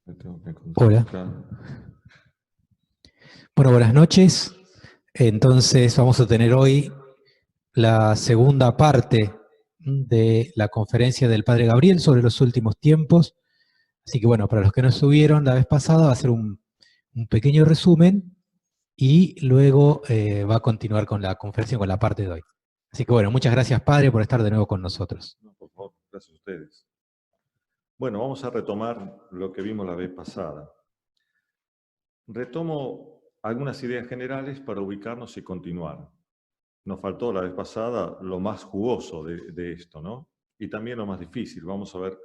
Me tengo que Hola. concentrar. Bueno, buenas noches. Entonces vamos a tener hoy la segunda parte de la conferencia del Padre Gabriel sobre los últimos tiempos. Así que bueno, para los que no estuvieron la vez pasada va a ser un pequeño resumen y luego va a continuar con la conferencia, con la parte de hoy. Así que bueno, muchas gracias Padre por estar de nuevo con nosotros. No, por favor, gracias a ustedes. Bueno, vamos a retomar lo que vimos la vez pasada. Retomo algunas ideas generales para ubicarnos y continuar. Nos faltó la vez pasada lo más jugoso de esto, ¿no? Y también lo más difícil. Vamos a ver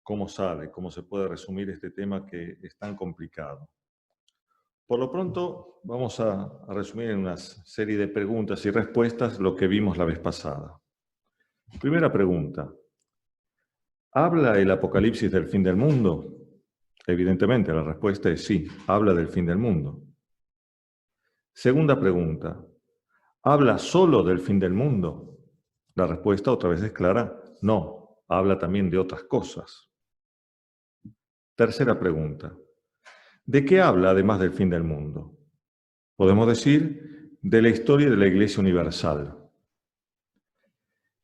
cómo sale, cómo se puede resumir este tema que es tan complicado. Por lo pronto, vamos a resumir en una serie de preguntas y respuestas lo que vimos la vez pasada. Primera pregunta. ¿Habla el Apocalipsis del fin del mundo? Evidentemente, la respuesta es sí, habla del fin del mundo. Segunda pregunta. ¿Habla solo del fin del mundo? La respuesta otra vez es clara, no, habla también de otras cosas. Tercera pregunta. ¿De qué habla además del fin del mundo? Podemos decir de la historia de la Iglesia Universal.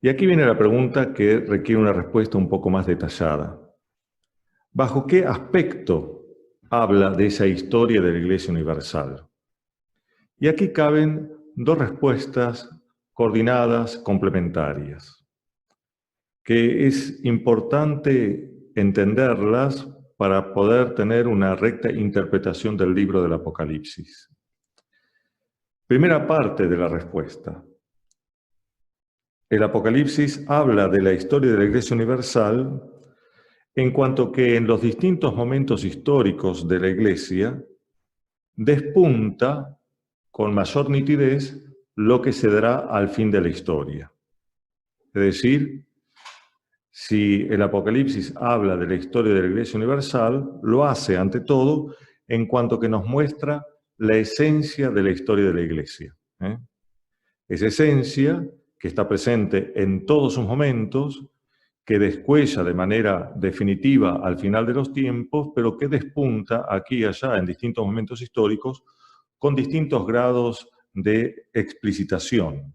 Y aquí viene la pregunta que requiere una respuesta un poco más detallada. ¿Bajo qué aspecto habla de esa historia de la Iglesia Universal? Y aquí caben dos respuestas coordinadas, complementarias, que es importante entenderlas para poder tener una recta interpretación del libro del Apocalipsis. Primera parte de la respuesta. El Apocalipsis habla de la historia de la Iglesia Universal en cuanto que en los distintos momentos históricos de la Iglesia despunta con mayor nitidez lo que se dará al fin de la historia. Es decir, si el Apocalipsis habla de la historia de la Iglesia Universal, lo hace ante todo en cuanto que nos muestra la esencia de la historia de la Iglesia. Esa esencia que está presente en todos sus momentos, que descuella de manera definitiva al final de los tiempos, pero que despunta aquí y allá en distintos momentos históricos con distintos grados de explicitación.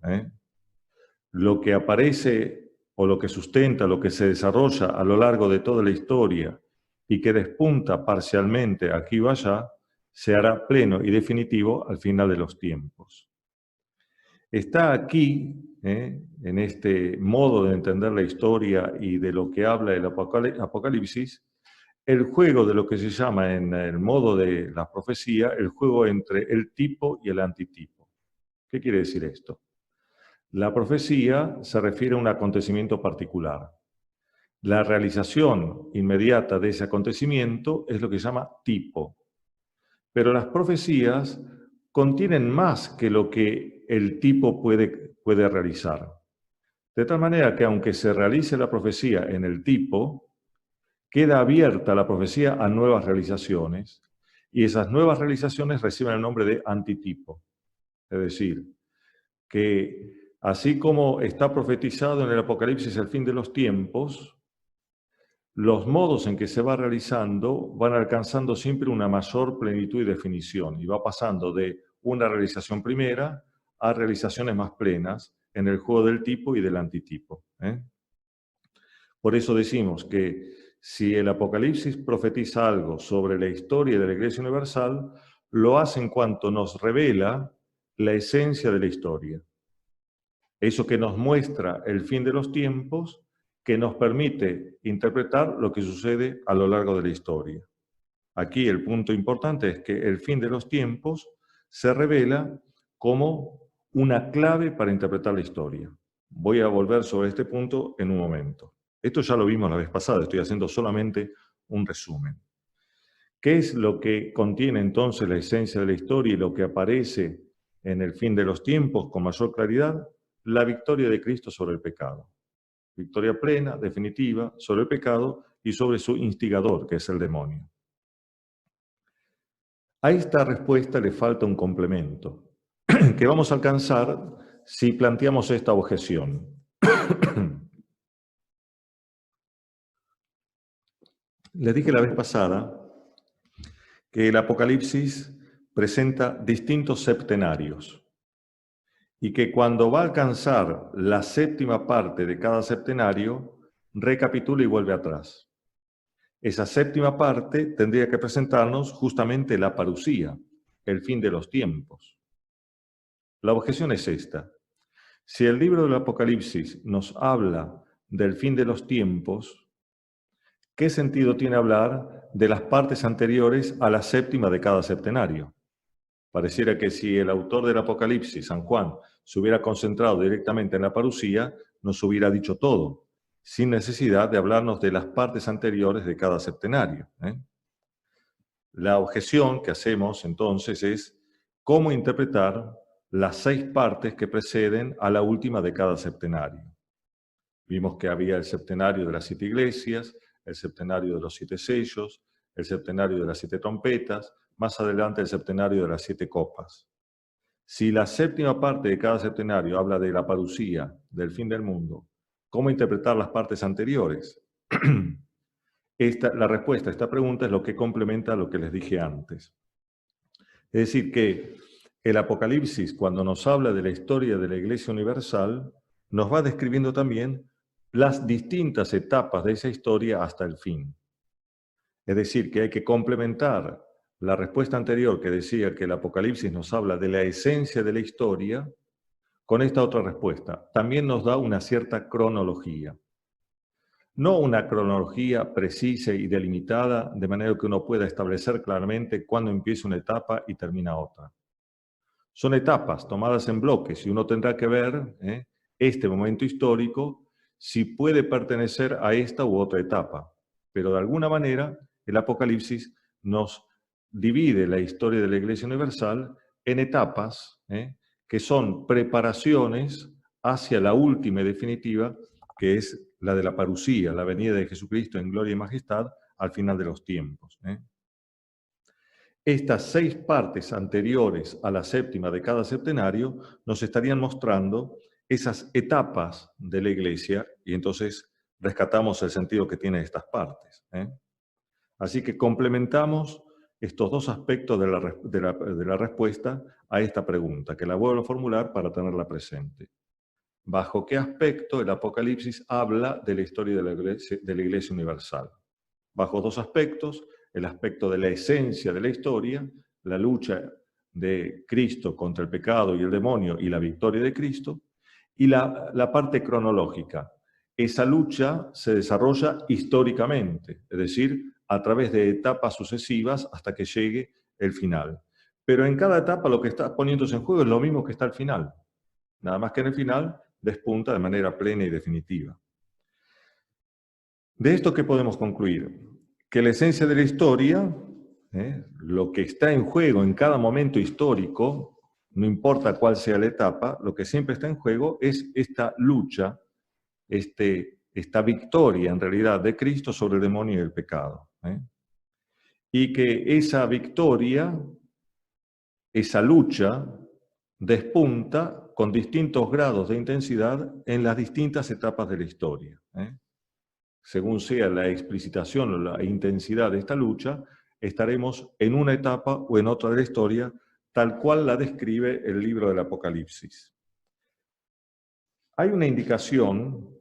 Lo que aparece o lo que sustenta, lo que se desarrolla a lo largo de toda la historia y que despunta parcialmente aquí o allá, se hará pleno y definitivo al final de los tiempos. Está aquí, en este modo de entender la historia y de lo que habla el Apocalipsis, el juego de lo que se llama en el modo de la profecía, el juego entre el tipo y el antitipo. ¿Qué quiere decir esto? La profecía se refiere a un acontecimiento particular. La realización inmediata de ese acontecimiento es lo que se llama tipo. Pero las profecías contienen más que lo que el tipo puede realizar. De tal manera que aunque se realice la profecía en el tipo, queda abierta la profecía a nuevas realizaciones y esas nuevas realizaciones reciben el nombre de antitipo. Es decir, que así como está profetizado en el Apocalipsis el fin de los tiempos, los modos en que se va realizando van alcanzando siempre una mayor plenitud y definición y va pasando de una realización primera a realizaciones más plenas en el juego del tipo y del antitipo. Por eso decimos que si el Apocalipsis profetiza algo sobre la historia de la Iglesia Universal, lo hace en cuanto nos revela la esencia de la historia. Eso que nos muestra el fin de los tiempos, que nos permite interpretar lo que sucede a lo largo de la historia. Aquí el punto importante es que el fin de los tiempos se revela como una clave para interpretar la historia. Voy a volver sobre este punto en un momento. Esto ya lo vimos la vez pasada, estoy haciendo solamente un resumen. ¿Qué es lo que contiene entonces la esencia de la historia y lo que aparece en el fin de los tiempos con mayor claridad? La victoria de Cristo sobre el pecado. Victoria plena, definitiva, sobre el pecado y sobre su instigador, que es el demonio. A esta respuesta le falta un complemento, que vamos a alcanzar si planteamos esta objeción. Les dije la vez pasada que el Apocalipsis presenta distintos septenarios y que cuando va a alcanzar la séptima parte de cada septenario, recapitula y vuelve atrás. Esa séptima parte tendría que presentarnos justamente la parusía, el fin de los tiempos. La objeción es esta. Si el libro del Apocalipsis nos habla del fin de los tiempos, ¿qué sentido tiene hablar de las partes anteriores a la séptima de cada septenario? Pareciera que si el autor del Apocalipsis, San Juan, se hubiera concentrado directamente en la parusía, nos hubiera dicho todo, sin necesidad de hablarnos de las partes anteriores de cada septenario. La objeción que hacemos entonces es cómo interpretar las 6 partes que preceden a la última de cada septenario. Vimos que había el septenario de las 7 iglesias, el septenario de los 7 sellos, el septenario de las 7 trompetas, más adelante el septenario de las 7 copas. Si la séptima parte de cada septenario habla de la parusía, del fin del mundo, ¿cómo interpretar las partes anteriores? La respuesta a esta pregunta es lo que complementa lo que les dije antes. Es decir, que el Apocalipsis, cuando nos habla de la historia de la Iglesia Universal, nos va describiendo también las distintas etapas de esa historia hasta el fin. Es decir, que hay que complementar la respuesta anterior que decía que el Apocalipsis nos habla de la esencia de la historia con esta otra respuesta. También nos da una cierta cronología. No una cronología precisa y delimitada, de manera que uno pueda establecer claramente cuándo empieza una etapa y termina otra. Son etapas tomadas en bloques y uno tendrá que ver este momento histórico si puede pertenecer a esta u otra etapa. Pero de alguna manera el Apocalipsis nos divide la historia de la Iglesia Universal en etapas que son preparaciones hacia la última y definitiva, que es la de la parusía, la venida de Jesucristo en gloria y majestad al final de los tiempos. Estas 6 partes anteriores a la séptima de cada septenario nos estarían mostrando esas etapas de la Iglesia y entonces rescatamos el sentido que tienen estas partes. Así que complementamos estos 2 aspectos de la respuesta a esta pregunta, que la vuelvo a formular para tenerla presente. ¿Bajo qué aspecto el Apocalipsis habla de la historia de la Iglesia Universal? Bajo 2 aspectos: el aspecto de la esencia de la historia, la lucha de Cristo contra el pecado y el demonio y la victoria de Cristo, y la parte cronológica. Esa lucha se desarrolla históricamente, es decir, a través de etapas sucesivas hasta que llegue el final. Pero en cada etapa lo que está poniéndose en juego es lo mismo que está al final. Nada más que en el final despunta de manera plena y definitiva. De esto, ¿qué podemos concluir? Que la esencia de la historia, lo que está en juego en cada momento histórico, no importa cuál sea la etapa, lo que siempre está en juego es esta lucha, esta victoria en realidad de Cristo sobre el demonio y el pecado. Y que esa victoria, esa lucha, despunta con distintos grados de intensidad en las distintas etapas de la historia. Según sea la explicitación o la intensidad de esta lucha, estaremos en una etapa o en otra de la historia, tal cual la describe el libro del Apocalipsis. Hay una indicación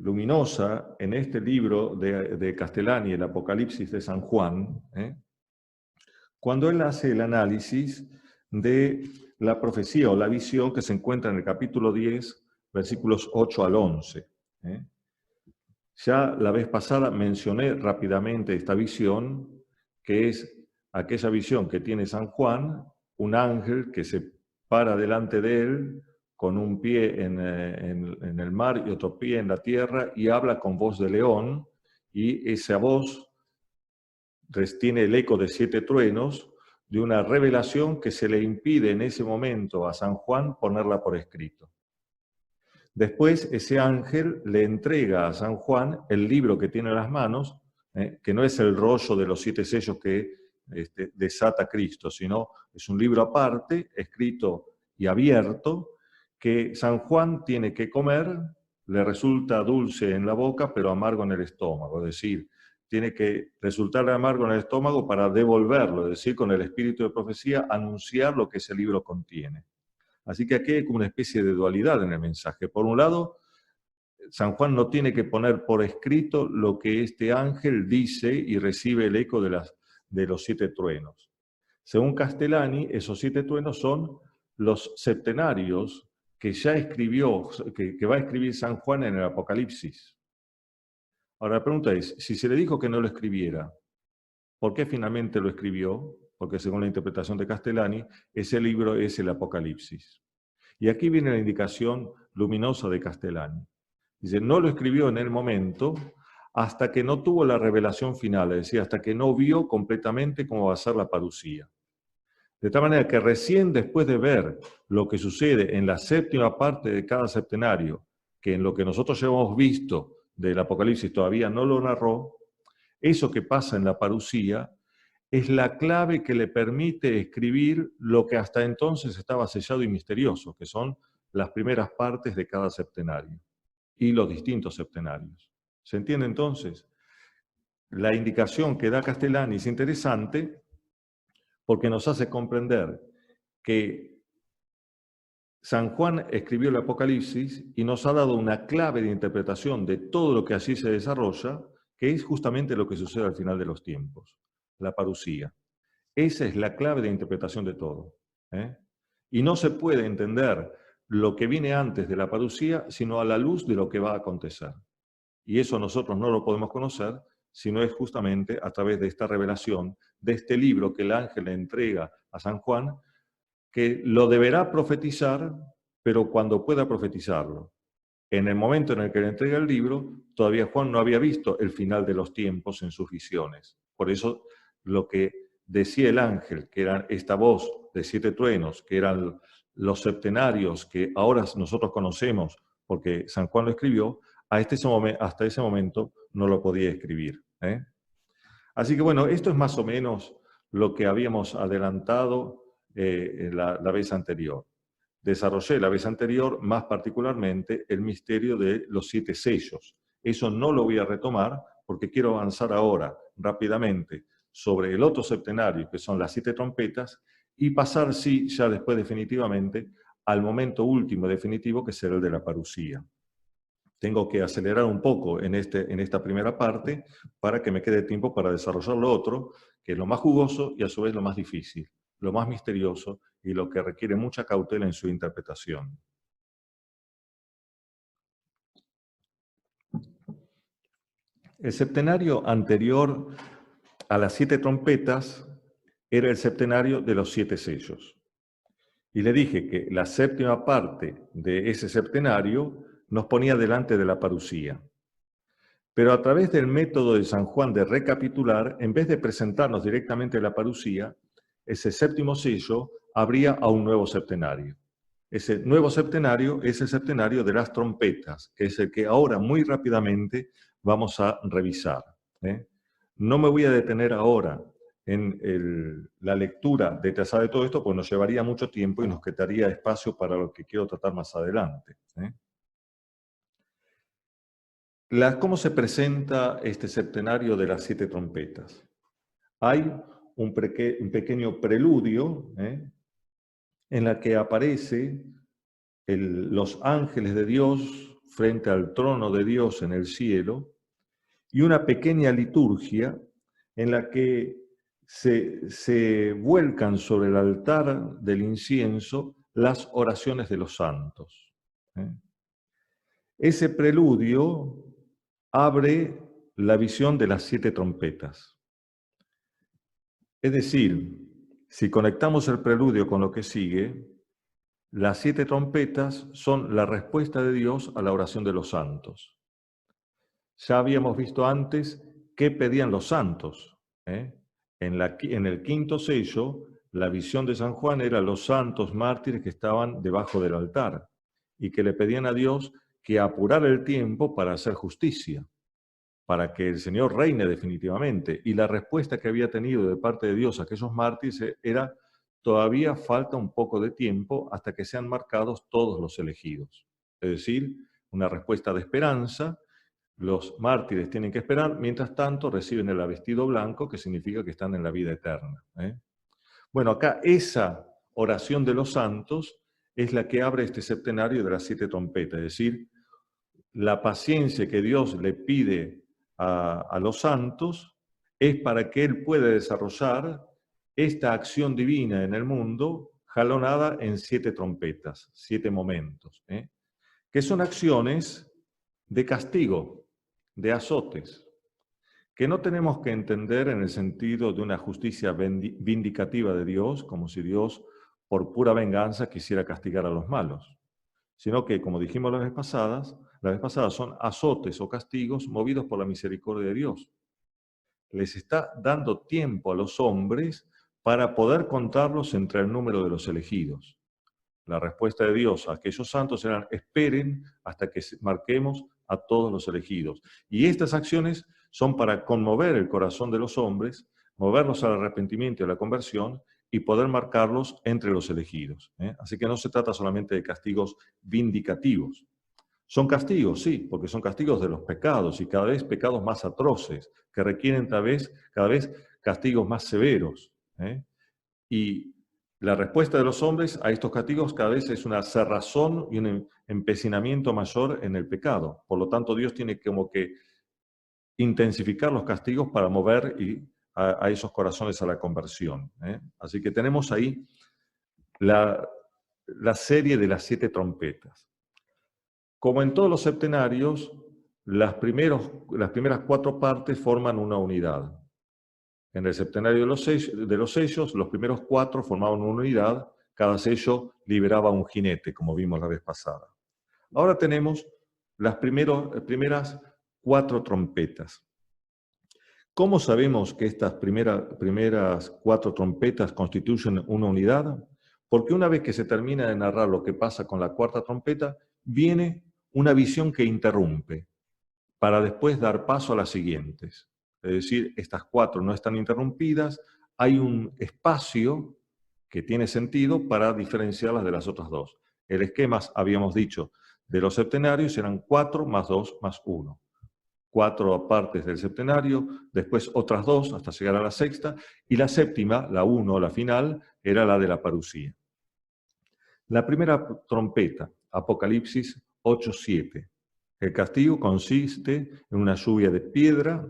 luminosa en este libro de Castellani, el Apocalipsis de San Juan, cuando él hace el análisis de la profecía o la visión que se encuentra en el capítulo 10, versículos 8 al 11. Ya la vez pasada mencioné rápidamente esta visión, que es aquella visión que tiene San Juan, un ángel que se para delante de él con un pie en el mar y otro pie en la tierra y habla con voz de león, y esa voz tiene el eco de 7 truenos, de una revelación que se le impide en ese momento a San Juan ponerla por escrito. Después ese ángel le entrega a San Juan el libro que tiene en las manos, que no es el rollo de los 7 sellos que desata Cristo, sino es un libro aparte, escrito y abierto, que San Juan tiene que comer, le resulta dulce en la boca, pero amargo en el estómago, es decir, tiene que resultar amargo en el estómago para devolverlo, es decir, con el espíritu de profecía, anunciar lo que ese libro contiene. Así que aquí hay como una especie de dualidad en el mensaje. Por un lado, San Juan no tiene que poner por escrito lo que este ángel dice y recibe el eco de los 7 truenos. Según Castellani, esos 7 truenos son los septenarios que ya escribió, que va a escribir San Juan en el Apocalipsis. Ahora la pregunta es, si se le dijo que no lo escribiera, ¿por qué finalmente lo escribió? Porque según la interpretación de Castellani, ese libro es el Apocalipsis. Y aquí viene la indicación luminosa de Castellani. Dice, no lo escribió en el momento hasta que no tuvo la revelación final, es decir, hasta que no vio completamente cómo va a ser la parucía. De tal manera que recién después de ver lo que sucede en la 7ª parte de cada septenario, que en lo que nosotros ya hemos visto del Apocalipsis todavía no lo narró, eso que pasa en la parucía es la clave que le permite escribir lo que hasta entonces estaba sellado y misterioso, que son las primeras partes de cada septenario y los distintos septenarios. ¿Se entiende entonces? La indicación que da Castellani es interesante porque nos hace comprender que San Juan escribió el Apocalipsis y nos ha dado una clave de interpretación de todo lo que allí se desarrolla, que es justamente lo que sucede al final de los tiempos, la parucía. Esa es la clave de interpretación de todo. Y no se puede entender lo que viene antes de la parucía, sino a la luz de lo que va a acontecer. Y eso nosotros no lo podemos conocer, sino es justamente a través de esta revelación, de este libro que el ángel le entrega a San Juan, que lo deberá profetizar, pero cuando pueda profetizarlo. En el momento en el que le entrega el libro, todavía Juan no había visto el final de los tiempos en sus visiones. Por eso lo que decía el ángel, que era esta voz de 7 truenos, que eran los septenarios que ahora nosotros conocemos porque San Juan lo escribió, hasta ese momento no lo podía escribir. Así que bueno, esto es más o menos lo que habíamos adelantado la vez anterior. Desarrollé la vez anterior, más particularmente, el misterio de los 7 sellos. Eso no lo voy a retomar porque quiero avanzar ahora rápidamente sobre el otro septenario, que son las 7 trompetas, y pasar, sí, ya después definitivamente, al momento último definitivo, que será el de la parucía. Tengo que acelerar un poco en esta primera parte para que me quede tiempo para desarrollar lo otro, que es lo más jugoso y a su vez lo más difícil, lo más misterioso y lo que requiere mucha cautela en su interpretación. El septenario anterior a las 7 trompetas era el septenario de los 7 sellos. Y le dije que la 7ª parte de ese septenario nos ponía delante de la parucía. Pero a través del método de San Juan de recapitular, en vez de presentarnos directamente la parucía, ese 7º sello abría a un nuevo septenario. Ese nuevo septenario es el septenario de las trompetas, que es el que ahora muy rápidamente vamos a revisar. No me voy a detener ahora en la lectura detallada de todo esto, pues nos llevaría mucho tiempo y nos quedaría espacio para lo que quiero tratar más adelante. ¿Cómo se presenta este septenario de las 7 trompetas? Hay un pequeño preludio en la que aparece los ángeles de Dios frente al trono de Dios en el cielo y una pequeña liturgia en la que se vuelcan sobre el altar del incienso las oraciones de los santos. Ese preludio abre la visión de las 7 trompetas. Es decir, si conectamos el preludio con lo que sigue, las 7 trompetas son la respuesta de Dios a la oración de los santos. Ya habíamos visto antes qué pedían los santos. En el 5.º sello, la visión de San Juan era los santos mártires que estaban debajo del altar y que le pedían a Dios que apurara el tiempo para hacer justicia, para que el Señor reine definitivamente. Y la respuesta que había tenido de parte de Dios a aquellos mártires era: todavía falta un poco de tiempo hasta que sean marcados todos los elegidos. Es decir, una respuesta de esperanza los mártires tienen que esperar, mientras tanto reciben el vestido blanco, que significa que están en la vida eterna. Bueno, acá esa oración de los santos es la que abre este septenario de las 7 trompetas, es decir, la paciencia que Dios le pide a los santos es para que Él pueda desarrollar esta acción divina en el mundo, jalonada en 7 trompetas, 7 momentos, que son acciones de castigo, de azotes, que no tenemos que entender en el sentido de una justicia vindicativa de Dios, como si Dios por pura venganza quisiera castigar a los malos, sino que, como dijimos la vez pasada son azotes o castigos movidos por la misericordia de Dios. Les está dando tiempo a los hombres para poder contarlos entre el número de los elegidos. La respuesta de Dios a aquellos santos era: esperen hasta que marquemos a todos los elegidos. Y estas acciones son para conmover el corazón de los hombres, moverlos al arrepentimiento y a la conversión, y poder marcarlos entre los elegidos. Así que no se trata solamente de castigos vindicativos. Son castigos, sí, porque son castigos de los pecados, y cada vez pecados más atroces, que requieren cada vez castigos más severos. Y la respuesta de los hombres a estos castigos cada vez es una cerrazón y un empecinamiento mayor en el pecado. Por lo tanto, Dios tiene como que intensificar los castigos para mover a esos corazones a la conversión. Así que tenemos ahí la serie de las 7 trompetas. Como en todos los septenarios, las primeras 4 partes forman una unidad. En el septenario de los sellos, los primeros 4 formaban una unidad, cada sello liberaba un jinete, como vimos la vez pasada. Ahora tenemos las primeras 4 trompetas. ¿Cómo sabemos que estas primeras 4 trompetas constituyen una unidad? Porque una vez que se termina de narrar lo que pasa con la 4ª trompeta, viene una visión que interrumpe, para después dar paso a las siguientes. Es decir, estas 4 no están interrumpidas, hay un espacio que tiene sentido para diferenciarlas de las otras 2. El esquema, habíamos dicho, de los septenarios eran 4 más 2 más 1. 4 partes del septenario, después otras 2 hasta llegar a la 6ª, y la 7ª, la 1, la final, era la de la parusía. La primera trompeta, Apocalipsis 8:7. El castigo consiste en una lluvia de piedra,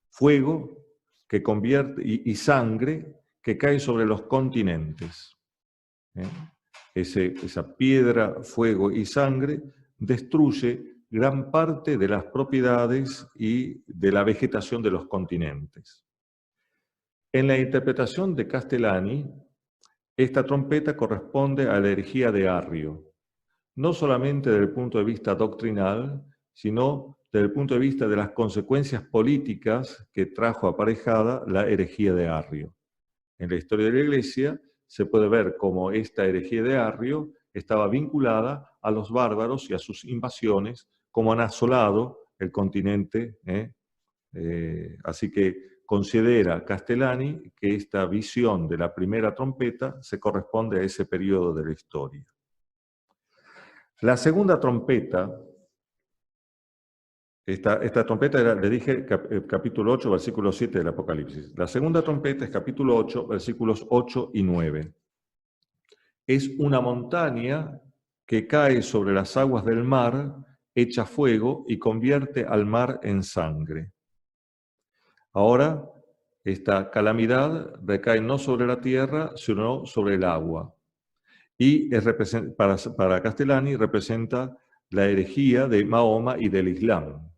fuego que convierte y sangre que cae sobre los continentes. Esa piedra, fuego y sangre destruye gran parte de las propiedades y de la vegetación de los continentes. En la interpretación de Castellani, esta trompeta corresponde a la herejía de Arrio, no solamente desde el punto de vista doctrinal, sino desde el punto de vista de las consecuencias políticas que trajo aparejada la herejía de Arrio. En la historia de la Iglesia se puede ver cómo esta herejía de Arrio estaba vinculada a los bárbaros y a sus invasiones, como han asolado el continente. Así que considera Castellani que esta visión de la primera trompeta se corresponde a ese periodo de la historia. La segunda trompeta, esta trompeta era, le dije, capítulo 8, versículo 7 del Apocalipsis. La segunda trompeta es capítulo 8, versículos 8 y 9. Es una montaña que cae sobre las aguas del mar, echa fuego y convierte al mar en sangre. Ahora, esta calamidad recae no sobre la tierra, sino sobre el agua. Y para Castellani representa la herejía de Mahoma y del Islam.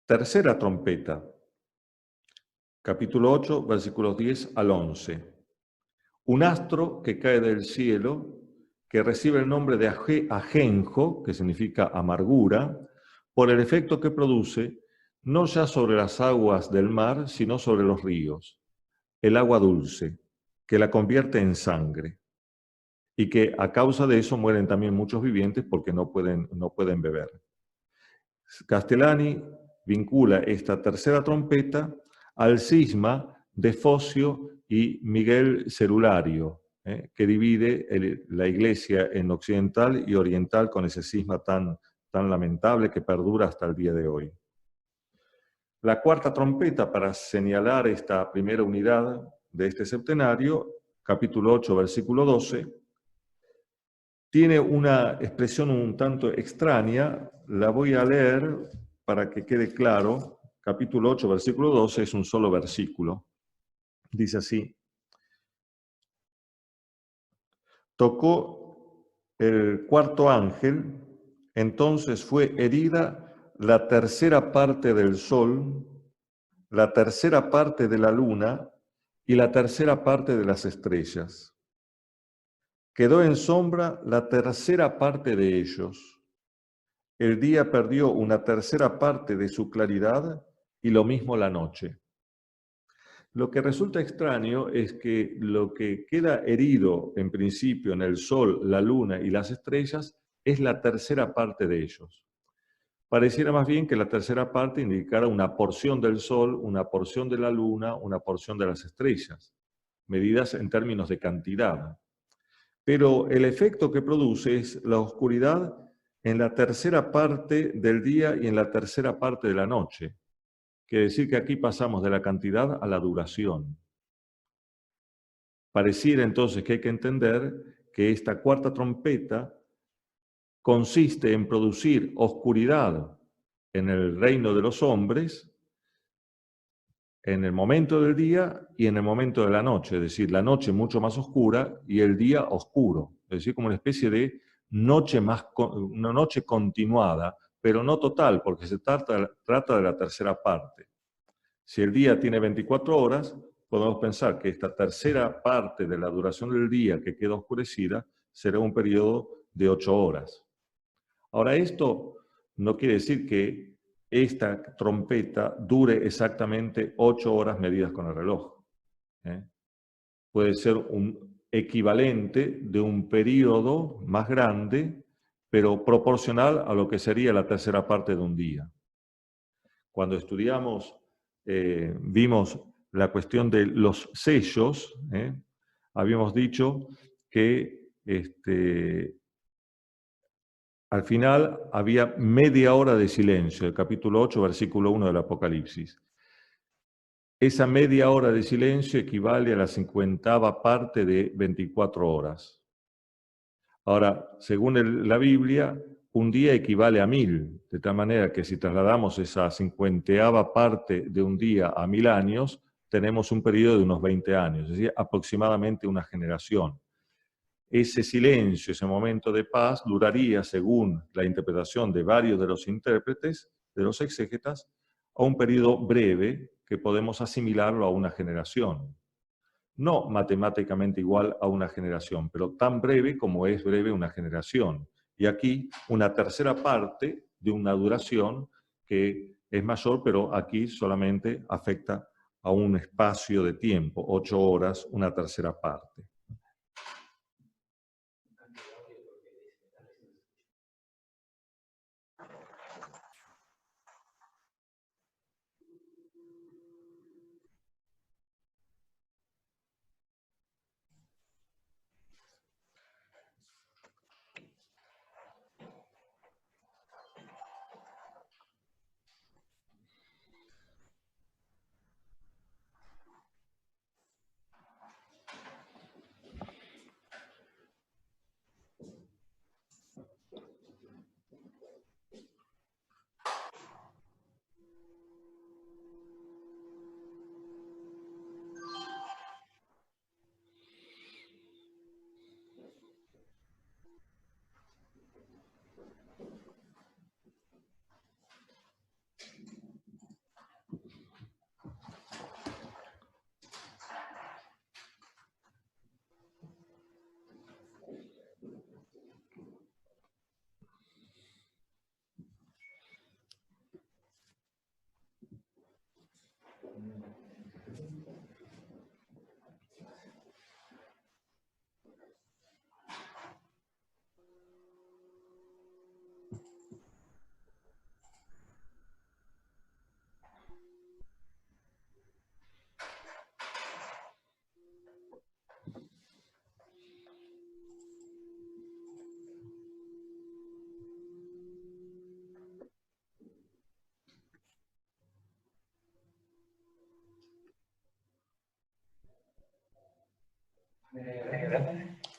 Tercera trompeta, capítulo 8, versículos 10 al 11. Un astro que cae del cielo, que recibe el nombre de ajenjo, que significa amargura, por el efecto que produce, no ya sobre las aguas del mar, sino sobre los ríos. El agua dulce, que la convierte en sangre. Y que a causa de eso mueren también muchos vivientes porque no pueden beber. Castellani vincula esta tercera trompeta al cisma de Focio y Miguel Cerulario, que divide la Iglesia en occidental y oriental con ese cisma tan tan lamentable que perdura hasta el día de hoy. La cuarta trompeta, para señalar esta primera unidad de este septenario, capítulo 8, versículo 12, tiene una expresión un tanto extraña, la voy a leer para que quede claro. Capítulo 8, versículo 12 es un solo versículo. Dice así: tocó el cuarto ángel, entonces fue herida la tercera parte del sol, la tercera parte de la luna y la tercera parte de las estrellas. Quedó en sombra la tercera parte de ellos. El día perdió una tercera parte de su claridad y lo mismo la noche. Lo que resulta extraño es que lo que queda herido en principio en el sol, la luna y las estrellas es la tercera parte de ellos. Pareciera más bien que la tercera parte indicara una porción del sol, una porción de la luna, una porción de las estrellas, medidas en términos de cantidad. Pero el efecto que produce es la oscuridad en la tercera parte del día y en la tercera parte de la noche. Quiere decir que aquí pasamos de la cantidad a la duración. Pareciera entonces que hay que entender que esta cuarta trompeta consiste en producir oscuridad en el reino de los hombres en el momento del día y en el momento de la noche, es decir, la noche mucho más oscura y el día oscuro, es decir, como una especie de una noche continuada, pero no total, porque se trata de la tercera parte. Si el día tiene 24 horas, podemos pensar que esta tercera parte de la duración del día que queda oscurecida será un periodo de 8 horas. Ahora, esto no quiere decir que esta trompeta dure exactamente 8 horas medidas con el reloj. Puede ser un equivalente de un periodo más grande, pero proporcional a lo que sería la tercera parte de un día. Cuando estudiamos, vimos la cuestión de los sellos, habíamos dicho que al final había media hora de silencio, el capítulo 8, versículo 1 del Apocalipsis. Esa media hora de silencio equivale a la 50ª parte de 24 horas. Ahora, según la Biblia, un día equivale a 1000, de tal manera que si trasladamos esa 50ª parte de un día a 1000 años, tenemos un periodo de unos 20 años, es decir, aproximadamente una generación. Ese silencio, ese momento de paz, duraría, según la interpretación de varios de los intérpretes, de los exégetas, a un periodo breve que podemos asimilarlo a una generación. No matemáticamente igual a una generación, pero tan breve como es breve una generación. Y aquí una tercera parte de una duración que es mayor, pero aquí solamente afecta a un espacio de tiempo, 8 horas, una tercera parte.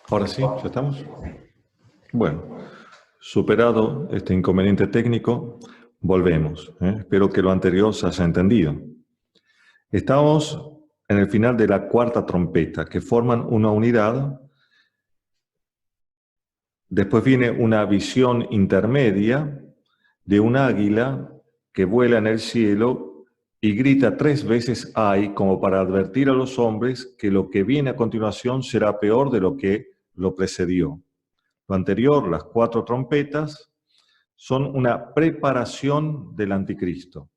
Ahora sí, ¿ya estamos? Bueno, superado este inconveniente técnico, volvemos. Espero que lo anterior se haya entendido. Estamos en el final de la cuarta trompeta, que forman una unidad. Después viene una visión intermedia de un águila que vuela en el cielo y grita 3 veces ¡ay!, como para advertir a los hombres que lo que viene a continuación será peor de lo que lo precedió. Lo anterior, las 4 trompetas, son una preparación del anticristo.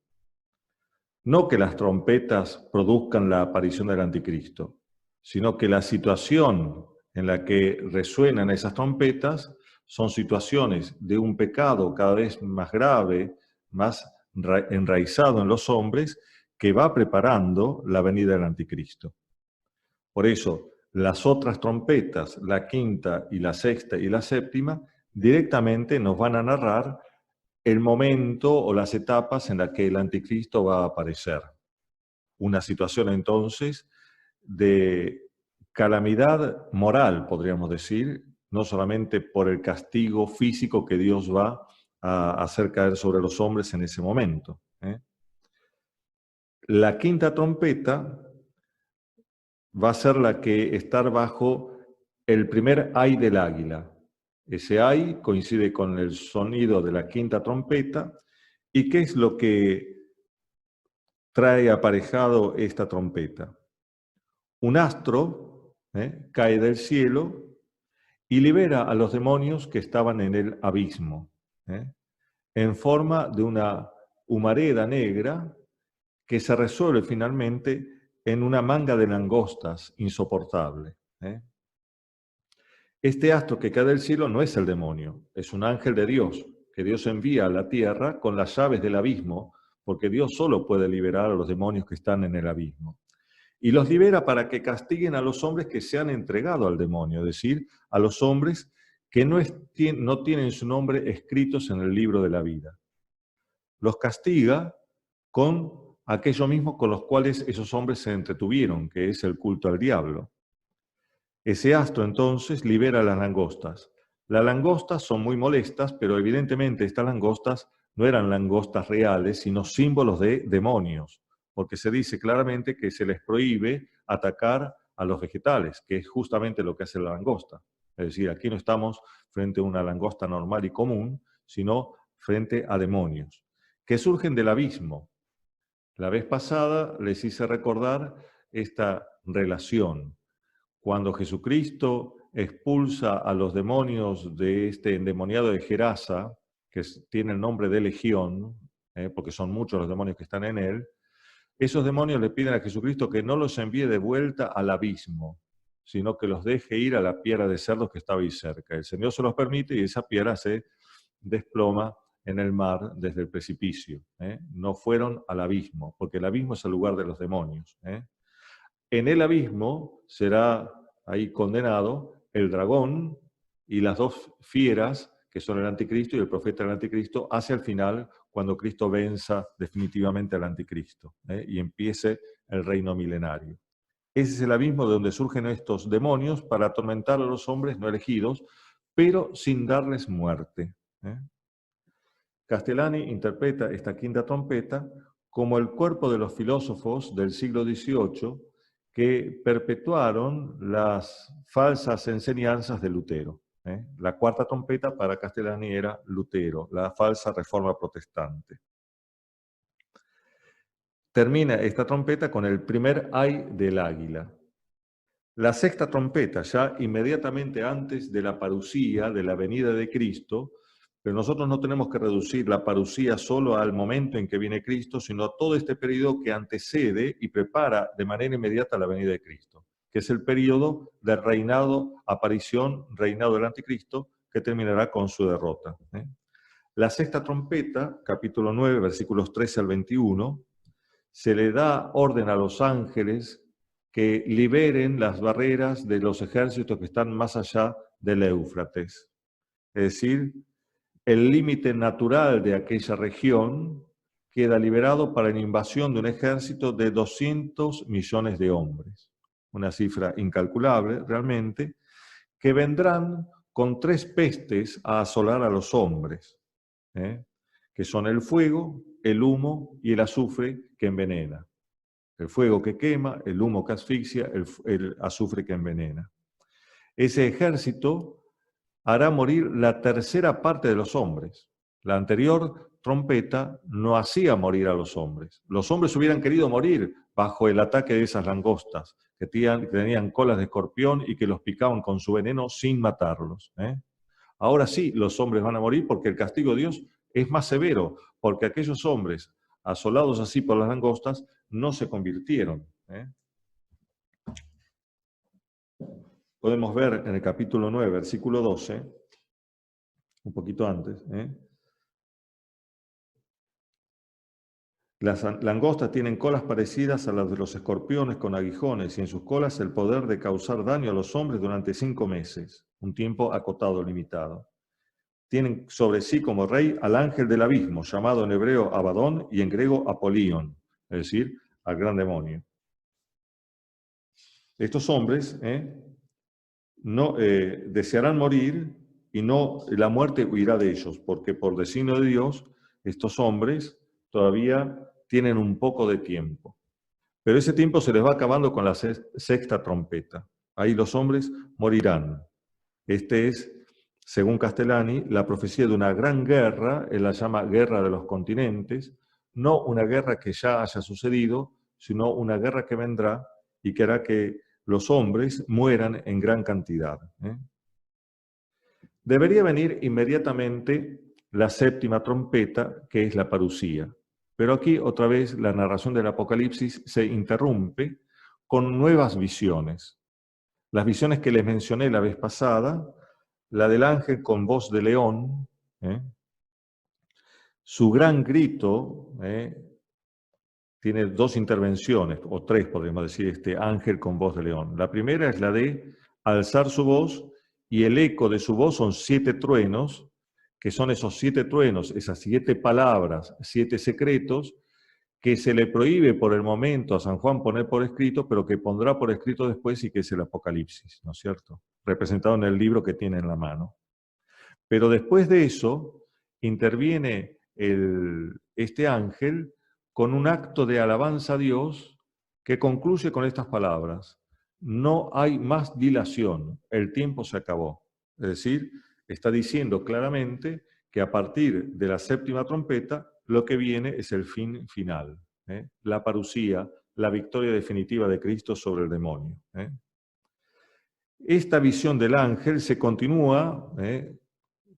No que las trompetas produzcan la aparición del anticristo, sino que la situación en la que resuenan esas trompetas son situaciones de un pecado cada vez más grave, más enraizado en los hombres, que va preparando la venida del anticristo. Por eso, las otras trompetas, la quinta y la sexta y la séptima, directamente nos van a narrar el momento o las etapas en las que el anticristo va a aparecer. Una situación entonces de calamidad moral, podríamos decir, no solamente por el castigo físico que Dios va a hacer caer sobre los hombres en ese momento. La quinta trompeta va a ser la que estar bajo el primer ay del águila. Ese ay coincide con el sonido de la quinta trompeta. ¿Y qué es lo que trae aparejado esta trompeta? Un astro cae del cielo y libera a los demonios que estaban en el abismo, en forma de una humareda negra que se resuelve finalmente en una manga de langostas insoportable. Este astro que cae del cielo no es el demonio, es un ángel de Dios, que Dios envía a la tierra con las llaves del abismo, porque Dios solo puede liberar a los demonios que están en el abismo. Y los libera para que castiguen a los hombres que se han entregado al demonio, es decir, a los hombres que no tienen su nombre escritos en el libro de la vida. Los castiga con aquello mismo con los cuales esos hombres se entretuvieron, que es el culto al diablo. Ese astro entonces libera las langostas. Las langostas son muy molestas, pero evidentemente estas langostas no eran langostas reales, sino símbolos de demonios, porque se dice claramente que se les prohíbe atacar a los vegetales, que es justamente lo que hace la langosta. Es decir, aquí no estamos frente a una langosta normal y común, sino frente a demonios, que surgen del abismo. La vez pasada les hice recordar esta relación. Cuando Jesucristo expulsa a los demonios de este endemoniado de Gerasa, que tiene el nombre de Legión, porque son muchos los demonios que están en él, esos demonios le piden a Jesucristo que no los envíe de vuelta al abismo, sino que los deje ir a la piedra de cerdos que estaba ahí cerca. El Señor se los permite y esa piedra se desploma en el mar desde el precipicio. No fueron al abismo, porque el abismo es el lugar de los demonios. En el abismo será ahí condenado el dragón y las 2 fieras, que son el anticristo y el profeta del anticristo, hacia el final, cuando Cristo venza definitivamente al anticristo y empiece el reino milenario. Ese es el abismo de donde surgen estos demonios para atormentar a los hombres no elegidos, pero sin darles muerte. Castellani interpreta esta quinta trompeta como el cuerpo de los filósofos del siglo XVIII que perpetuaron las falsas enseñanzas de Lutero. La cuarta trompeta para Castellani era Lutero, la falsa reforma protestante. Termina esta trompeta con el primer ay del águila. La sexta trompeta, ya inmediatamente antes de la parusía, de la venida de Cristo, pero nosotros no tenemos que reducir la parusía solo al momento en que viene Cristo, sino a todo este periodo que antecede y prepara de manera inmediata la venida de Cristo, que es el periodo del reinado, aparición, reinado del anticristo, que terminará con su derrota. La sexta trompeta, capítulo 9, versículos 13 al 21, se le da orden a los ángeles que liberen las barreras de los ejércitos que están más allá del Éufrates. Es decir, el límite natural de aquella región queda liberado para la invasión de un ejército de 200 millones de hombres. una cifra incalculable realmente, que vendrán con 3 pestes a asolar a los hombres, que son el fuego, el humo y el azufre que envenena. El fuego que quema, el humo que asfixia, el azufre que envenena. Ese ejército hará morir la tercera parte de los hombres. La anterior trompeta no hacía morir a los hombres. Los hombres hubieran querido morir bajo el ataque de esas langostas, que tenían colas de escorpión y que los picaban con su veneno sin matarlos. Ahora sí, los hombres van a morir porque el castigo de Dios es más severo, porque aquellos hombres asolados así por las langostas no se convirtieron. Podemos ver en el capítulo 9, versículo 12, un poquito antes. Las langostas tienen colas parecidas a las de los escorpiones con aguijones y en sus colas el poder de causar daño a los hombres durante 5 meses, un tiempo acotado, limitado. Tienen sobre sí como rey al ángel del abismo, llamado en hebreo Abadón y en griego Apolión, es decir, al gran demonio. Estos hombres no desearán morir y no la muerte huirá de ellos, porque por designio de Dios estos hombres todavía tienen un poco de tiempo. Pero ese tiempo se les va acabando con la sexta trompeta. Ahí los hombres morirán. Este es, según Castellani, la profecía de una gran guerra, él la llama guerra de los continentes, no una guerra que ya haya sucedido, sino una guerra que vendrá y que hará que los hombres mueran en gran cantidad. Debería venir inmediatamente la séptima trompeta, que es la parusía. Pero aquí otra vez la narración del Apocalipsis se interrumpe con nuevas visiones. Las visiones que les mencioné la vez pasada, la del ángel con voz de león, su gran grito, tiene 2 intervenciones, o 3 podríamos decir, este ángel con voz de león. La primera es la de alzar su voz, y el eco de su voz son 7 truenos, que son esos 7 truenos, esas 7 palabras, 7 secretos, que se le prohíbe por el momento a San Juan poner por escrito, pero que pondrá por escrito después y que es el Apocalipsis, ¿no es cierto? Representado en el libro que tiene en la mano. Pero después de eso, interviene este ángel con un acto de alabanza a Dios que concluye con estas palabras: no hay más dilación, el tiempo se acabó. Es decir, está diciendo claramente que a partir de la séptima trompeta, lo que viene es el fin final, la parusía, la victoria definitiva de Cristo sobre el demonio. Esta visión del ángel se continúa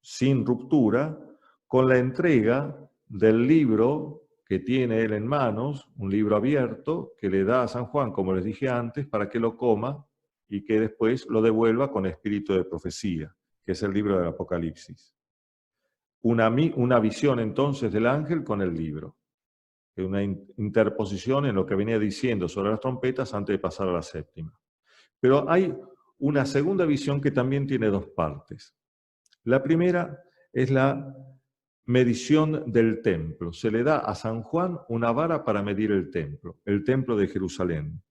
sin ruptura con la entrega del libro que tiene él en manos, un libro abierto que le da a San Juan, como les dije antes, para que lo coma y que después lo devuelva con espíritu de profecía, que es el libro del Apocalipsis. Una visión entonces del ángel con el libro, una interposición en lo que venía diciendo sobre las trompetas antes de pasar a la séptima. Pero hay una segunda visión que también tiene 2 partes. La primera es la medición del templo. Se le da a San Juan una vara para medir el templo de Jerusalén.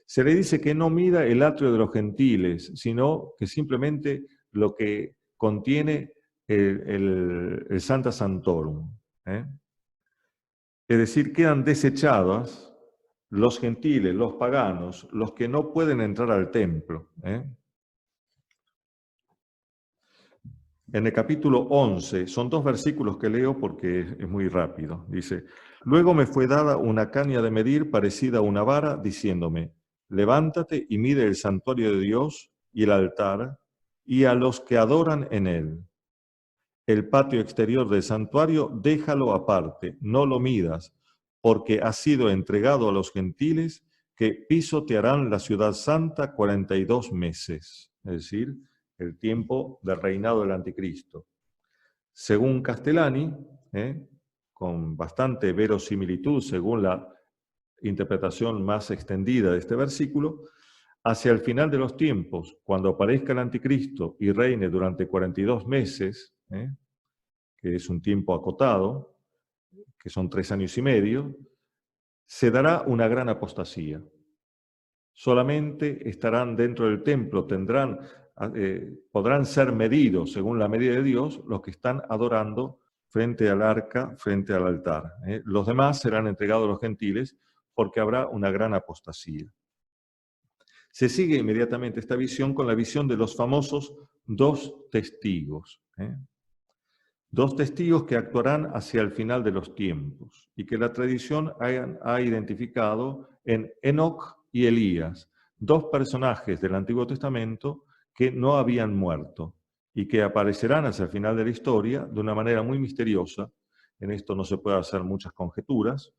Se le dice que no mida el atrio de los gentiles, sino que simplemente lo que contiene el Sancta Sanctorum. Es decir, quedan desechados los gentiles, los paganos, los que no pueden entrar al templo. En el capítulo 11, son 2 versículos que leo porque es muy rápido. Dice: luego me fue dada una caña de medir parecida a una vara, diciéndome: levántate y mide el santuario de Dios y el altar y a los que adoran en él. El patio exterior del santuario déjalo aparte, no lo midas, porque ha sido entregado a los gentiles que pisotearán la ciudad santa 42 meses. Es decir, el tiempo del reinado del anticristo. Según Castellani, con bastante verosimilitud, según la interpretación más extendida de este versículo, hacia el final de los tiempos, cuando aparezca el anticristo y reine durante 42 meses, que es un tiempo acotado, que son 3 años y medio, se dará una gran apostasía. solamente estarán dentro del templo, podrán ser medidos según la medida de Dios los que están adorando frente al arca, frente al altar. Los demás serán entregados a los gentiles porque habrá una gran apostasía. Se sigue inmediatamente esta visión con la visión de los famosos 2 testigos. Dos testigos que actuarán hacia el final de los tiempos y que la tradición ha identificado en Enoc y Elías, 2 personajes del Antiguo Testamento que no habían muerto y que aparecerán hacia el final de la historia de una manera muy misteriosa. En esto no se puede hacer muchas conjeturas.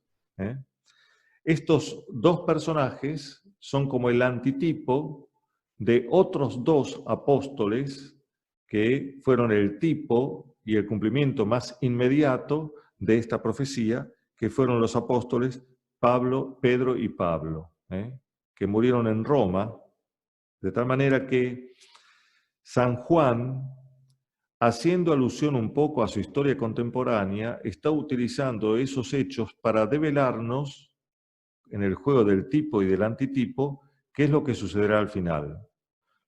Estos 2 personajes son como el antitipo de otros 2 apóstoles que fueron el tipo y el cumplimiento más inmediato de esta profecía, que fueron los apóstoles Pedro y Pablo, que murieron en Roma, de tal manera que San Juan, haciendo alusión un poco a su historia contemporánea, está utilizando esos hechos para develarnos, en el juego del tipo y del antitipo, qué es lo que sucederá al final.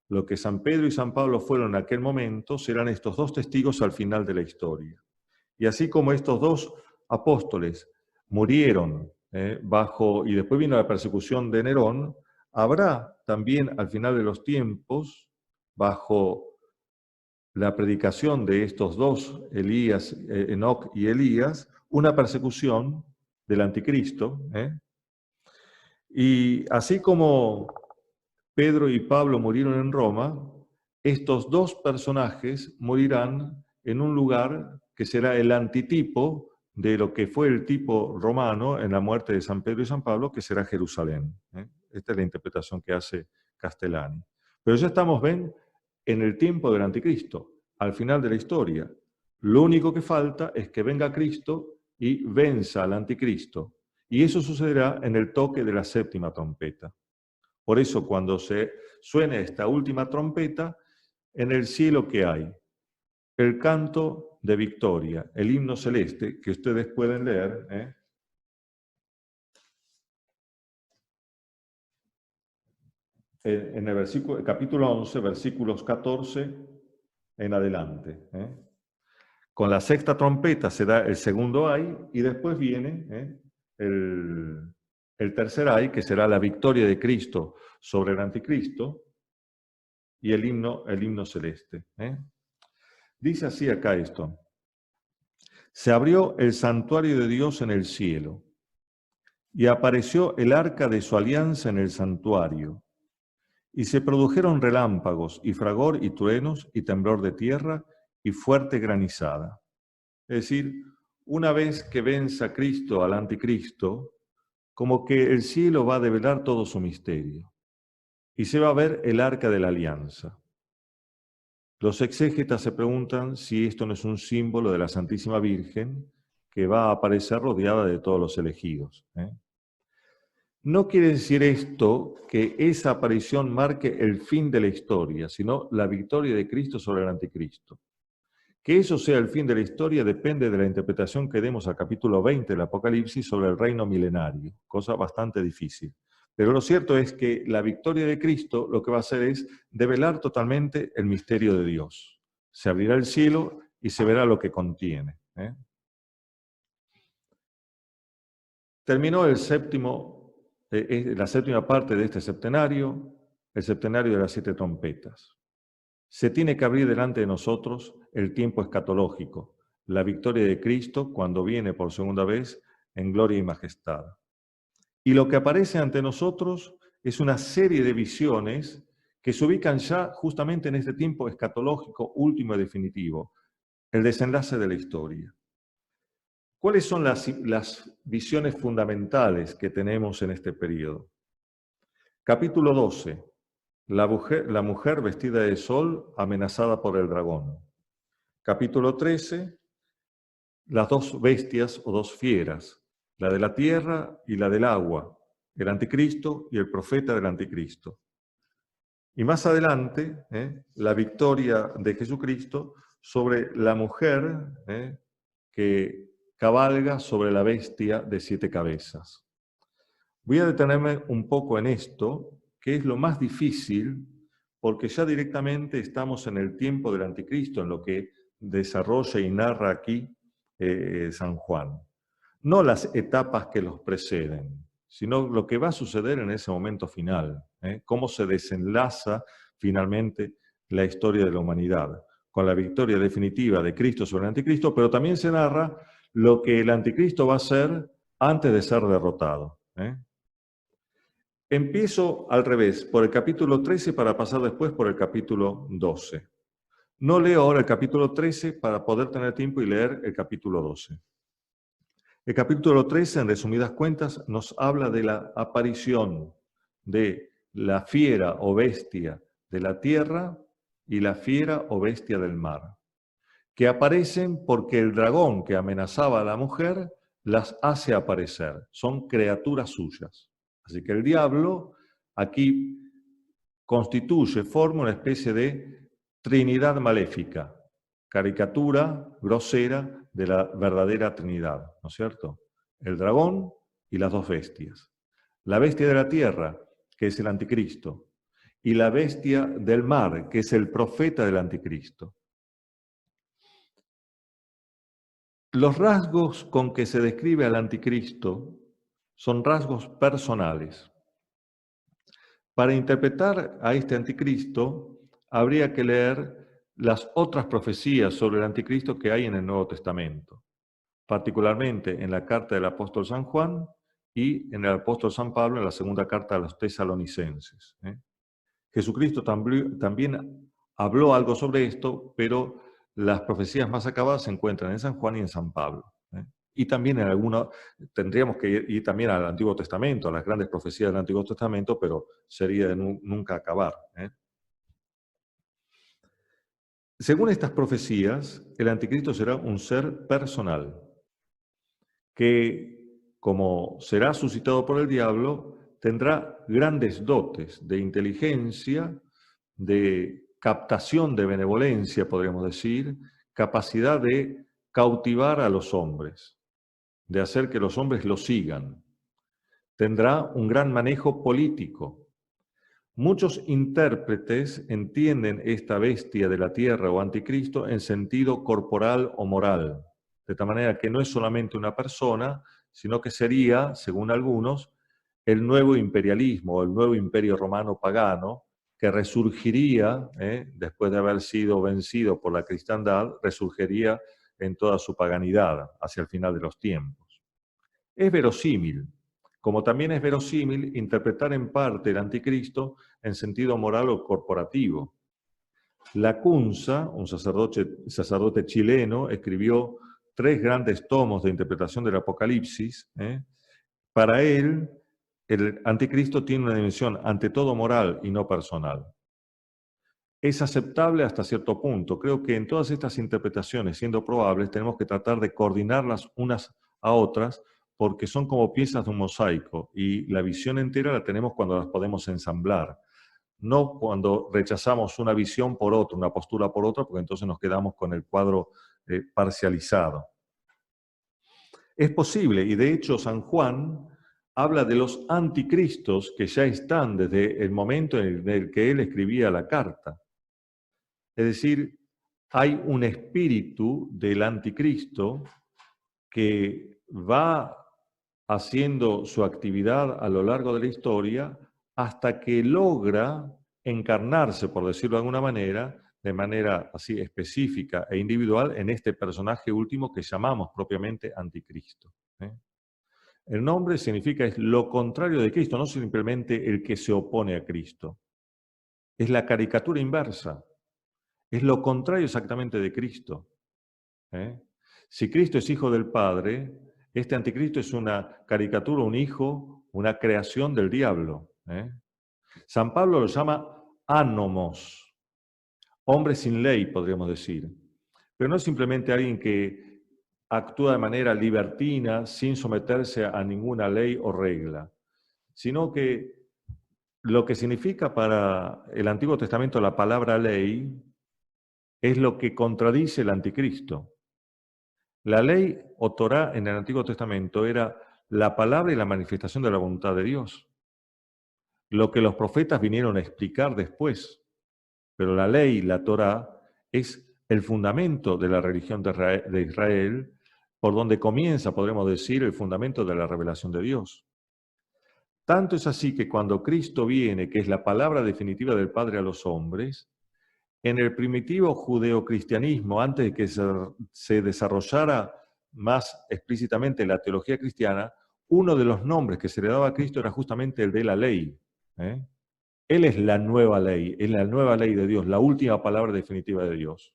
Lo que San Pedro y San Pablo fueron en aquel momento serán estos 2 testigos al final de la historia. Y así como estos 2 apóstoles murieron y después vino la persecución de Nerón, habrá también al final de los tiempos, bajo la predicación de estos 2, Enoc y Elías, una persecución del anticristo. Y así como Pedro y Pablo murieron en Roma, estos 2 personajes morirán en un lugar que será el antitipo de lo que fue el tipo romano en la muerte de San Pedro y San Pablo, que será Jerusalén. Esta es la interpretación que hace Castellani. Pero ya estamos, ven, en el tiempo del anticristo, al final de la historia. Lo único que falta es que venga Cristo y venza al anticristo. Y eso sucederá en el toque de la 7ª trompeta. Por eso, cuando se suene esta última trompeta, en el cielo, ¿qué hay? El canto de victoria, el himno celeste, que ustedes pueden leer, en el capítulo 11, versículos 14 en adelante. Con la 6ª trompeta se da el segundo ay, y después viene el tercer ay, que será la victoria de Cristo sobre el anticristo, y el himno celeste. Dice así acá esto: se abrió el santuario de Dios en el cielo, y apareció el arca de su alianza en el santuario, y se produjeron relámpagos, y fragor, y truenos, y temblor de tierra, y fuerte granizada. Es decir, una vez que venza Cristo al anticristo, como que el cielo va a develar todo su misterio, y se va a ver el arca de la alianza. Los exégetas se preguntan si esto no es un símbolo de la Santísima Virgen que va a aparecer rodeada de todos los elegidos. No quiere decir esto que esa aparición marque el fin de la historia, sino la victoria de Cristo sobre el anticristo. Que eso sea el fin de la historia depende de la interpretación que demos al capítulo 20 del Apocalipsis sobre el reino milenario, cosa bastante difícil. Pero lo cierto es que la victoria de Cristo lo que va a hacer es develar totalmente el misterio de Dios. Se abrirá el cielo y se verá lo que contiene. Terminó la 7ª parte de este septenario, el septenario de las 7 trompetas. Se tiene que abrir delante de nosotros el tiempo escatológico, la victoria de Cristo cuando viene por segunda vez en gloria y majestad. Y lo que aparece ante nosotros es una serie de visiones que se ubican ya justamente en este tiempo escatológico último y definitivo, el desenlace de la historia. ¿Cuáles son las visiones fundamentales que tenemos en este periodo? Capítulo 12. La mujer vestida de sol amenazada por el dragón. Capítulo 13. Las 2 bestias o 2 fieras, la de la tierra y la del agua, el anticristo y el profeta del anticristo. Y más adelante, la victoria de Jesucristo sobre la mujer que cabalga sobre la bestia de 7 cabezas. Voy a detenerme un poco en esto, que es lo más difícil, porque ya directamente estamos en el tiempo del anticristo, en lo que desarrolla y narra aquí San Juan. No las etapas que los preceden, sino lo que va a suceder en ese momento final, cómo se desenlaza finalmente la historia de la humanidad, con la victoria definitiva de Cristo sobre el anticristo, pero también se narra lo que el anticristo va a hacer antes de ser derrotado. Empiezo al revés, por el capítulo 13 para pasar después por el capítulo 12. No leo ahora el capítulo 13 para poder tener tiempo y leer el capítulo 12. El capítulo 13, en resumidas cuentas, nos habla de la aparición de la fiera o bestia de la tierra y la fiera o bestia del mar, que aparecen porque el dragón que amenazaba a la mujer las hace aparecer. Son criaturas suyas. Así que el diablo aquí constituye, forma una especie de trinidad maléfica, caricatura grosera de la verdadera Trinidad, ¿no es cierto? El dragón y las dos bestias. La bestia de la tierra, que es el anticristo, y la bestia del mar, que es el profeta del anticristo. Los rasgos con que se describe al anticristo son rasgos personales. Para interpretar a este anticristo, habría que leer las otras profecías sobre el anticristo que hay en el Nuevo Testamento, particularmente en la carta del apóstol San Juan y en el apóstol San Pablo en la segunda carta a los tesalonicenses. Jesucristo también habló algo sobre esto, pero las profecías más acabadas se encuentran en San Juan y en San Pablo. Y también en alguna, tendríamos que ir también al Antiguo Testamento, a las grandes profecías del Antiguo Testamento, pero sería de nunca acabar. Según estas profecías, el anticristo será un ser personal, que, como será suscitado por el diablo, tendrá grandes dotes de inteligencia, de captación de benevolencia, podríamos decir, capacidad de cautivar a los hombres, de hacer que los hombres lo sigan. Tendrá un gran manejo político. Muchos intérpretes entienden esta bestia de la tierra o anticristo en sentido corporal o moral, de tal manera que no es solamente una persona, sino que sería, según algunos, el nuevo imperialismo o el nuevo imperio romano pagano, que resurgiría, después de haber sido vencido por la cristiandad, resurgiría en toda su paganidad hacia el final de los tiempos. Es verosímil, como también es verosímil interpretar en parte el anticristo en sentido moral o corporativo. Lacunza, un sacerdote chileno, escribió 3 grandes tomos de interpretación del Apocalipsis. Para él, el anticristo tiene una dimensión ante todo moral y no personal. Es aceptable hasta cierto punto. Creo que en todas estas interpretaciones, siendo probables, tenemos que tratar de coordinarlas unas a otras, porque son como piezas de un mosaico, y la visión entera la tenemos cuando las podemos ensamblar, no cuando rechazamos una visión por otra, una postura por otra, porque entonces nos quedamos con el cuadro parcializado. Es posible, y de hecho San Juan habla de los anticristos que ya están desde el momento en el que él escribía la carta. Es decir, hay un espíritu del anticristo que va haciendo su actividad a lo largo de la historia hasta que logra encarnarse, por decirlo de alguna manera, de manera así específica e individual, en este personaje último que llamamos propiamente anticristo. El nombre significa es lo contrario de Cristo, no simplemente el que se opone a Cristo. Es la caricatura inversa. Es lo contrario exactamente de Cristo. Si Cristo es hijo del Padre, este anticristo es una caricatura, un hijo, una creación del diablo. San Pablo lo llama ánomos, hombre sin ley, podríamos decir. Pero no es simplemente alguien que actúa de manera libertina, sin someterse a ninguna ley o regla, sino que lo que significa para el Antiguo Testamento la palabra ley es lo que contradice el anticristo. La ley o Torá en el Antiguo Testamento era la palabra y la manifestación de la voluntad de Dios. lo que los profetas vinieron a explicar después. Pero la ley, la Torá, es el fundamento de la religión de Israel, por donde comienza, podremos decir, el fundamento de la revelación de Dios. Tanto es así que cuando Cristo viene, que es la palabra definitiva del Padre a los hombres, en el primitivo judeocristianismo, antes de que se desarrollara más explícitamente la teología cristiana, uno de los nombres que se le daba a Cristo era justamente el de la ley. Él es la nueva ley de Dios, la última palabra definitiva de Dios.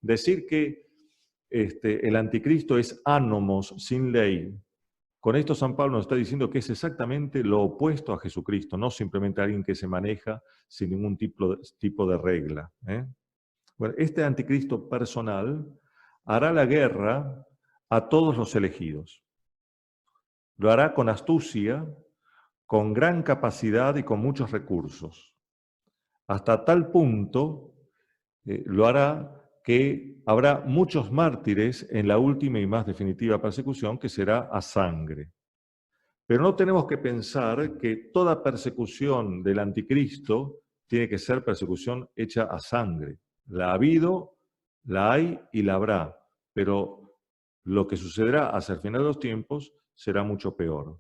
Decir que el anticristo es ánomos, sin ley, con esto San Pablo nos está diciendo que es exactamente lo opuesto a Jesucristo, no simplemente alguien que se maneja sin ningún tipo de regla. Bueno, este anticristo personal hará la guerra a todos los elegidos. Lo hará con astucia, con gran capacidad y con muchos recursos. Hasta tal punto lo hará que habrá muchos mártires en la última y más definitiva persecución, que será a sangre. Pero no tenemos que pensar que toda persecución del anticristo tiene que ser persecución hecha a sangre. La ha habido, la hay y la habrá, pero lo que sucederá hacia el final de los tiempos será mucho peor.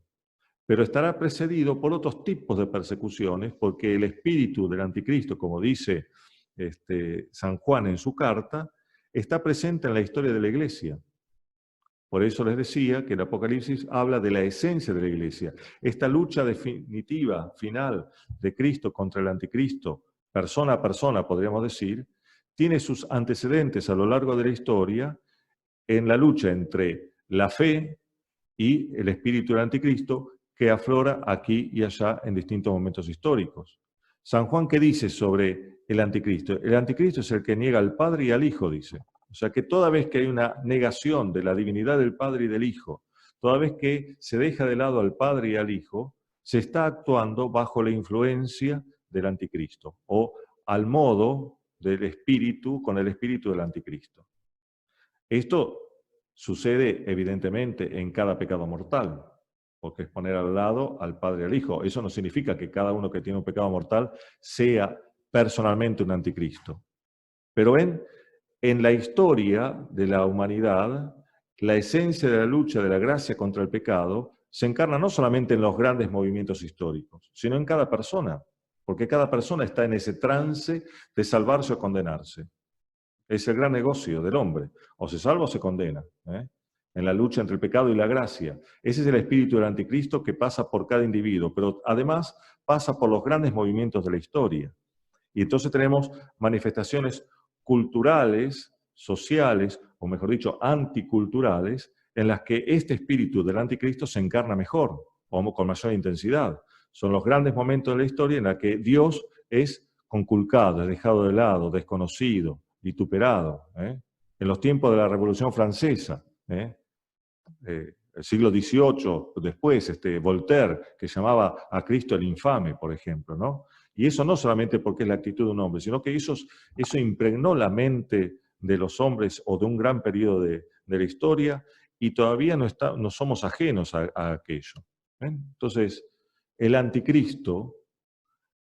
Pero estará precedido por otros tipos de persecuciones, porque el espíritu del anticristo, como dice San Juan en su carta, está presente en la historia de la Iglesia. Por eso les decía que el Apocalipsis habla de la esencia de la Iglesia. Esta lucha definitiva, final, de Cristo contra el anticristo, persona a persona, podríamos decir, tiene sus antecedentes a lo largo de la historia en la lucha entre la fe y el espíritu del anticristo, que aflora aquí y allá en distintos momentos históricos. San Juan, ¿qué dice sobre el anticristo? El anticristo es el que niega al Padre y al Hijo, dice. O sea que toda vez que hay una negación de la divinidad del Padre y del Hijo, toda vez que se deja de lado al Padre y al Hijo, se está actuando bajo la influencia del anticristo, o al modo del espíritu, con el espíritu del anticristo. Esto sucede evidentemente en cada pecado mortal, porque es poner al lado al Padre y al Hijo. Eso no significa que cada uno que tiene un pecado mortal sea personalmente un anticristo. Pero en la historia de la humanidad, la esencia de la lucha de la gracia contra el pecado se encarna no solamente en los grandes movimientos históricos, sino en cada persona, porque cada persona está en ese trance de salvarse o condenarse. Es el gran negocio del hombre. O se salva o se condena, en la lucha entre el pecado y la gracia. Ese es el espíritu del anticristo que pasa por cada individuo, pero además pasa por los grandes movimientos de la historia. Y entonces tenemos manifestaciones culturales, sociales, o mejor dicho, anticulturales, en las que este espíritu del anticristo se encarna mejor, o con mayor intensidad. Son los grandes momentos de la historia en los que Dios es conculcado, es dejado de lado, desconocido, vituperado. En los tiempos de la Revolución Francesa, el siglo XVIII, después, Voltaire, que llamaba a Cristo el infame, por ejemplo, ¿no? Y eso no solamente porque es la actitud de un hombre, sino que eso impregnó la mente de los hombres o de un gran periodo de la historia, y todavía no somos ajenos a aquello. Entonces, el anticristo,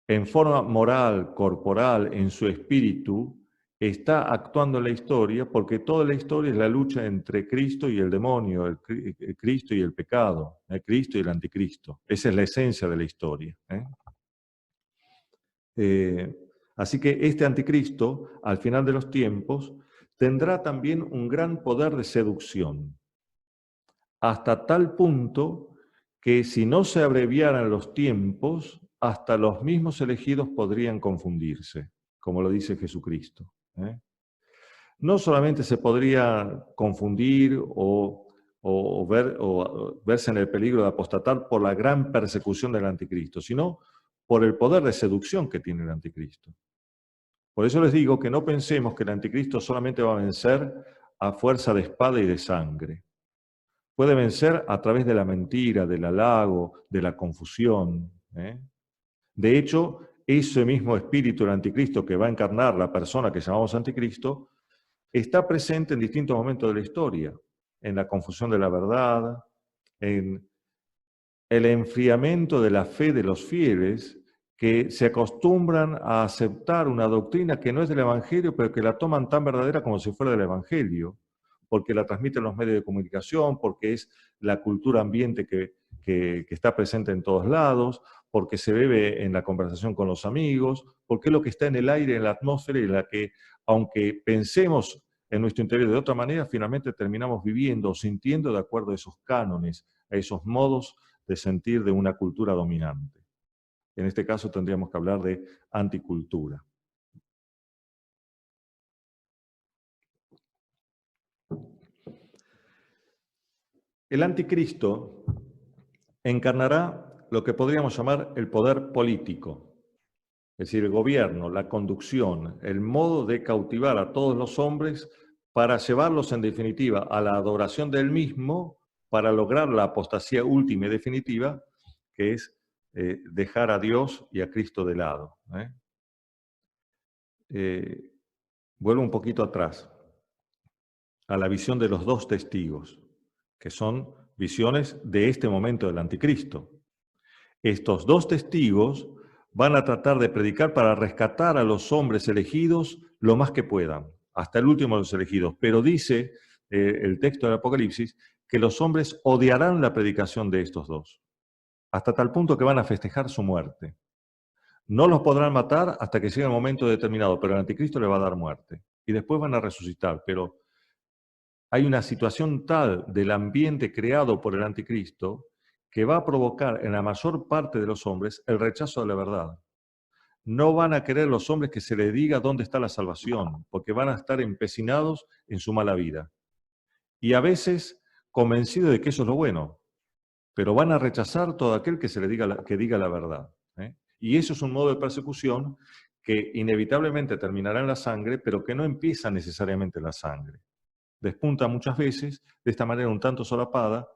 en forma moral, corporal, en su espíritu, está actuando en la historia, porque toda la historia es la lucha entre Cristo y el demonio, el Cristo y el pecado, el Cristo y el anticristo. Esa es la esencia de la historia. Así que este anticristo, al final de los tiempos, tendrá también un gran poder de seducción, hasta tal punto que si no se abreviaran los tiempos, hasta los mismos elegidos podrían confundirse, como lo dice Jesucristo. No solamente se podría confundir o verse en el peligro de apostatar por la gran persecución del anticristo, sino por el poder de seducción que tiene el anticristo. Por eso les digo que no pensemos que el anticristo solamente va a vencer a fuerza de espada y de sangre. Puede vencer a través de la mentira, del halago, de la confusión. De hecho, ese mismo espíritu del anticristo que va a encarnar la persona que llamamos anticristo, está presente en distintos momentos de la historia, en la confusión de la verdad, en el enfriamiento de la fe de los fieles, que se acostumbran a aceptar una doctrina que no es del Evangelio, pero que la toman tan verdadera como si fuera del Evangelio, porque la transmiten los medios de comunicación, porque es la cultura ambiente que está presente en todos lados, porque se bebe en la conversación con los amigos, porque es lo que está en el aire, en la atmósfera, y la que, aunque pensemos en nuestro interior de otra manera, finalmente terminamos viviendo o sintiendo de acuerdo a esos cánones, a esos modos de sentir de una cultura dominante. En este caso tendríamos que hablar de anticultura. El anticristo encarnará lo que podríamos llamar el poder político, es decir, el gobierno, la conducción, el modo de cautivar a todos los hombres para llevarlos en definitiva a la adoración del mismo, para lograr la apostasía última y definitiva, que es dejar a Dios y a Cristo de lado. Vuelvo un poquito atrás, a la visión de los dos testigos, que son visiones de este momento del anticristo. Estos dos testigos van a tratar de predicar para rescatar a los hombres elegidos lo más que puedan, hasta el último de los elegidos. Pero dice el texto del Apocalipsis que los hombres odiarán la predicación de estos dos, hasta tal punto que van a festejar su muerte. No los podrán matar hasta que llegue el momento determinado, pero el anticristo le va a dar muerte. Y después van a resucitar, pero hay una situación tal del ambiente creado por el anticristo que va a provocar en la mayor parte de los hombres el rechazo de la verdad. No van a querer los hombres que se les diga dónde está la salvación, porque van a estar empecinados en su mala vida. Y a veces convencidos de que eso es lo bueno, pero van a rechazar todo aquel que se le diga que diga la verdad. Y eso es un modo de persecución que inevitablemente terminará en la sangre, pero que no empieza necesariamente en la sangre. Despunta muchas veces de esta manera un tanto solapada,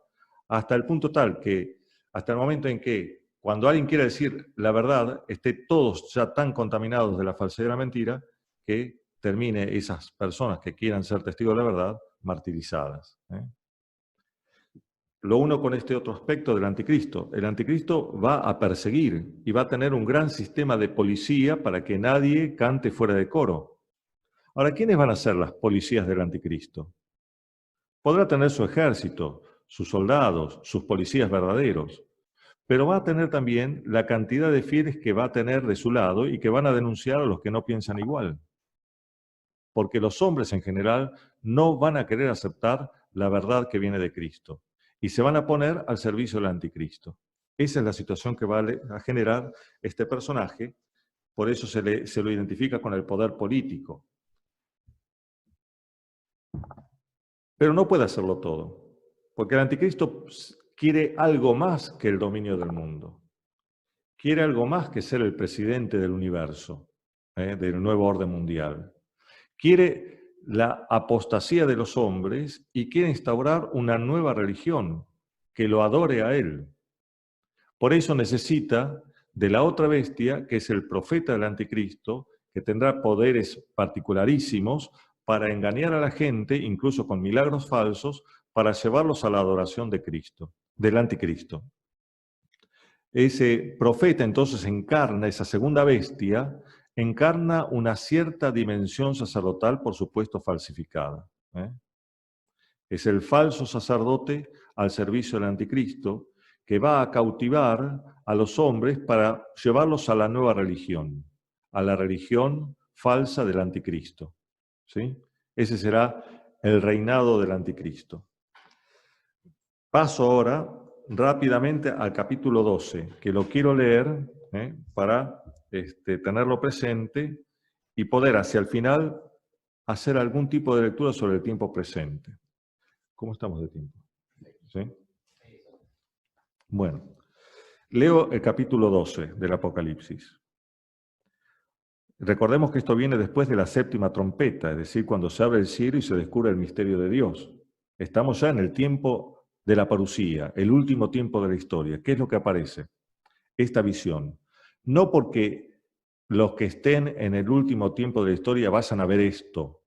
hasta el punto tal que, hasta el momento en que, cuando alguien quiere decir la verdad, esté todos ya tan contaminados de la falsedad y la mentira, que termine esas personas que quieran ser testigos de la verdad martirizadas. Lo uno con este otro aspecto del anticristo. El anticristo va a perseguir y va a tener un gran sistema de policía para que nadie cante fuera de coro. Ahora, ¿quiénes van a ser las policías del anticristo? Podrá tener su ejército, sus soldados, sus policías verdaderos, pero va a tener también la cantidad de fieles que va a tener de su lado y que van a denunciar a los que no piensan igual. Porque los hombres en general no van a querer aceptar la verdad que viene de Cristo y se van a poner al servicio del anticristo. Esa es la situación que va a generar este personaje, por eso se lo identifica con el poder político. Pero no puede hacerlo todo, porque el anticristo quiere algo más que el dominio del mundo. Quiere algo más que ser el presidente del universo, del nuevo orden mundial. Quiere la apostasía de los hombres y quiere instaurar una nueva religión que lo adore a él. Por eso necesita de la otra bestia, que es el profeta del anticristo, que tendrá poderes particularísimos para engañar a la gente, incluso con milagros falsos, para llevarlos a la adoración de Cristo, del anticristo. Ese profeta entonces encarna, esa segunda bestia, encarna una cierta dimensión sacerdotal, por supuesto falsificada. Es el falso sacerdote al servicio del anticristo, que va a cautivar a los hombres para llevarlos a la nueva religión, a la religión falsa del anticristo. ¿Sí? Ese será el reinado del anticristo. Paso ahora rápidamente al capítulo 12, que lo quiero leer para tenerlo presente y poder hacia el final hacer algún tipo de lectura sobre el tiempo presente. ¿Cómo estamos de tiempo? ¿Sí? Bueno, leo el capítulo 12 del Apocalipsis. Recordemos que esto viene después de la séptima trompeta, es decir, cuando se abre el cielo y se descubre el misterio de Dios. Estamos ya en el tiempo de la parusía, el último tiempo de la historia. ¿Qué es lo que aparece? Esta visión. No porque los que estén en el último tiempo de la historia vayan a ver esto,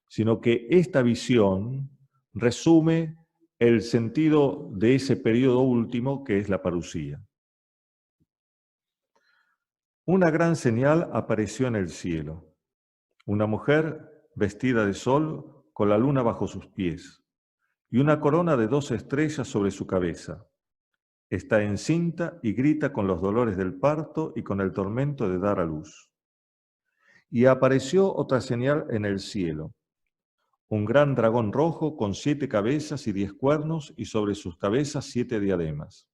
sino que esta visión resume el sentido de ese periodo último que es la parusía. Una gran señal apareció en el cielo. Una mujer vestida de sol con la luna bajo sus pies y una corona de 12 estrellas sobre su cabeza. Está encinta y grita con los dolores del parto y con el tormento de dar a luz. Y apareció otra señal en el cielo. Un gran dragón rojo con 7 cabezas y 10 cuernos y sobre sus cabezas 7 diademas.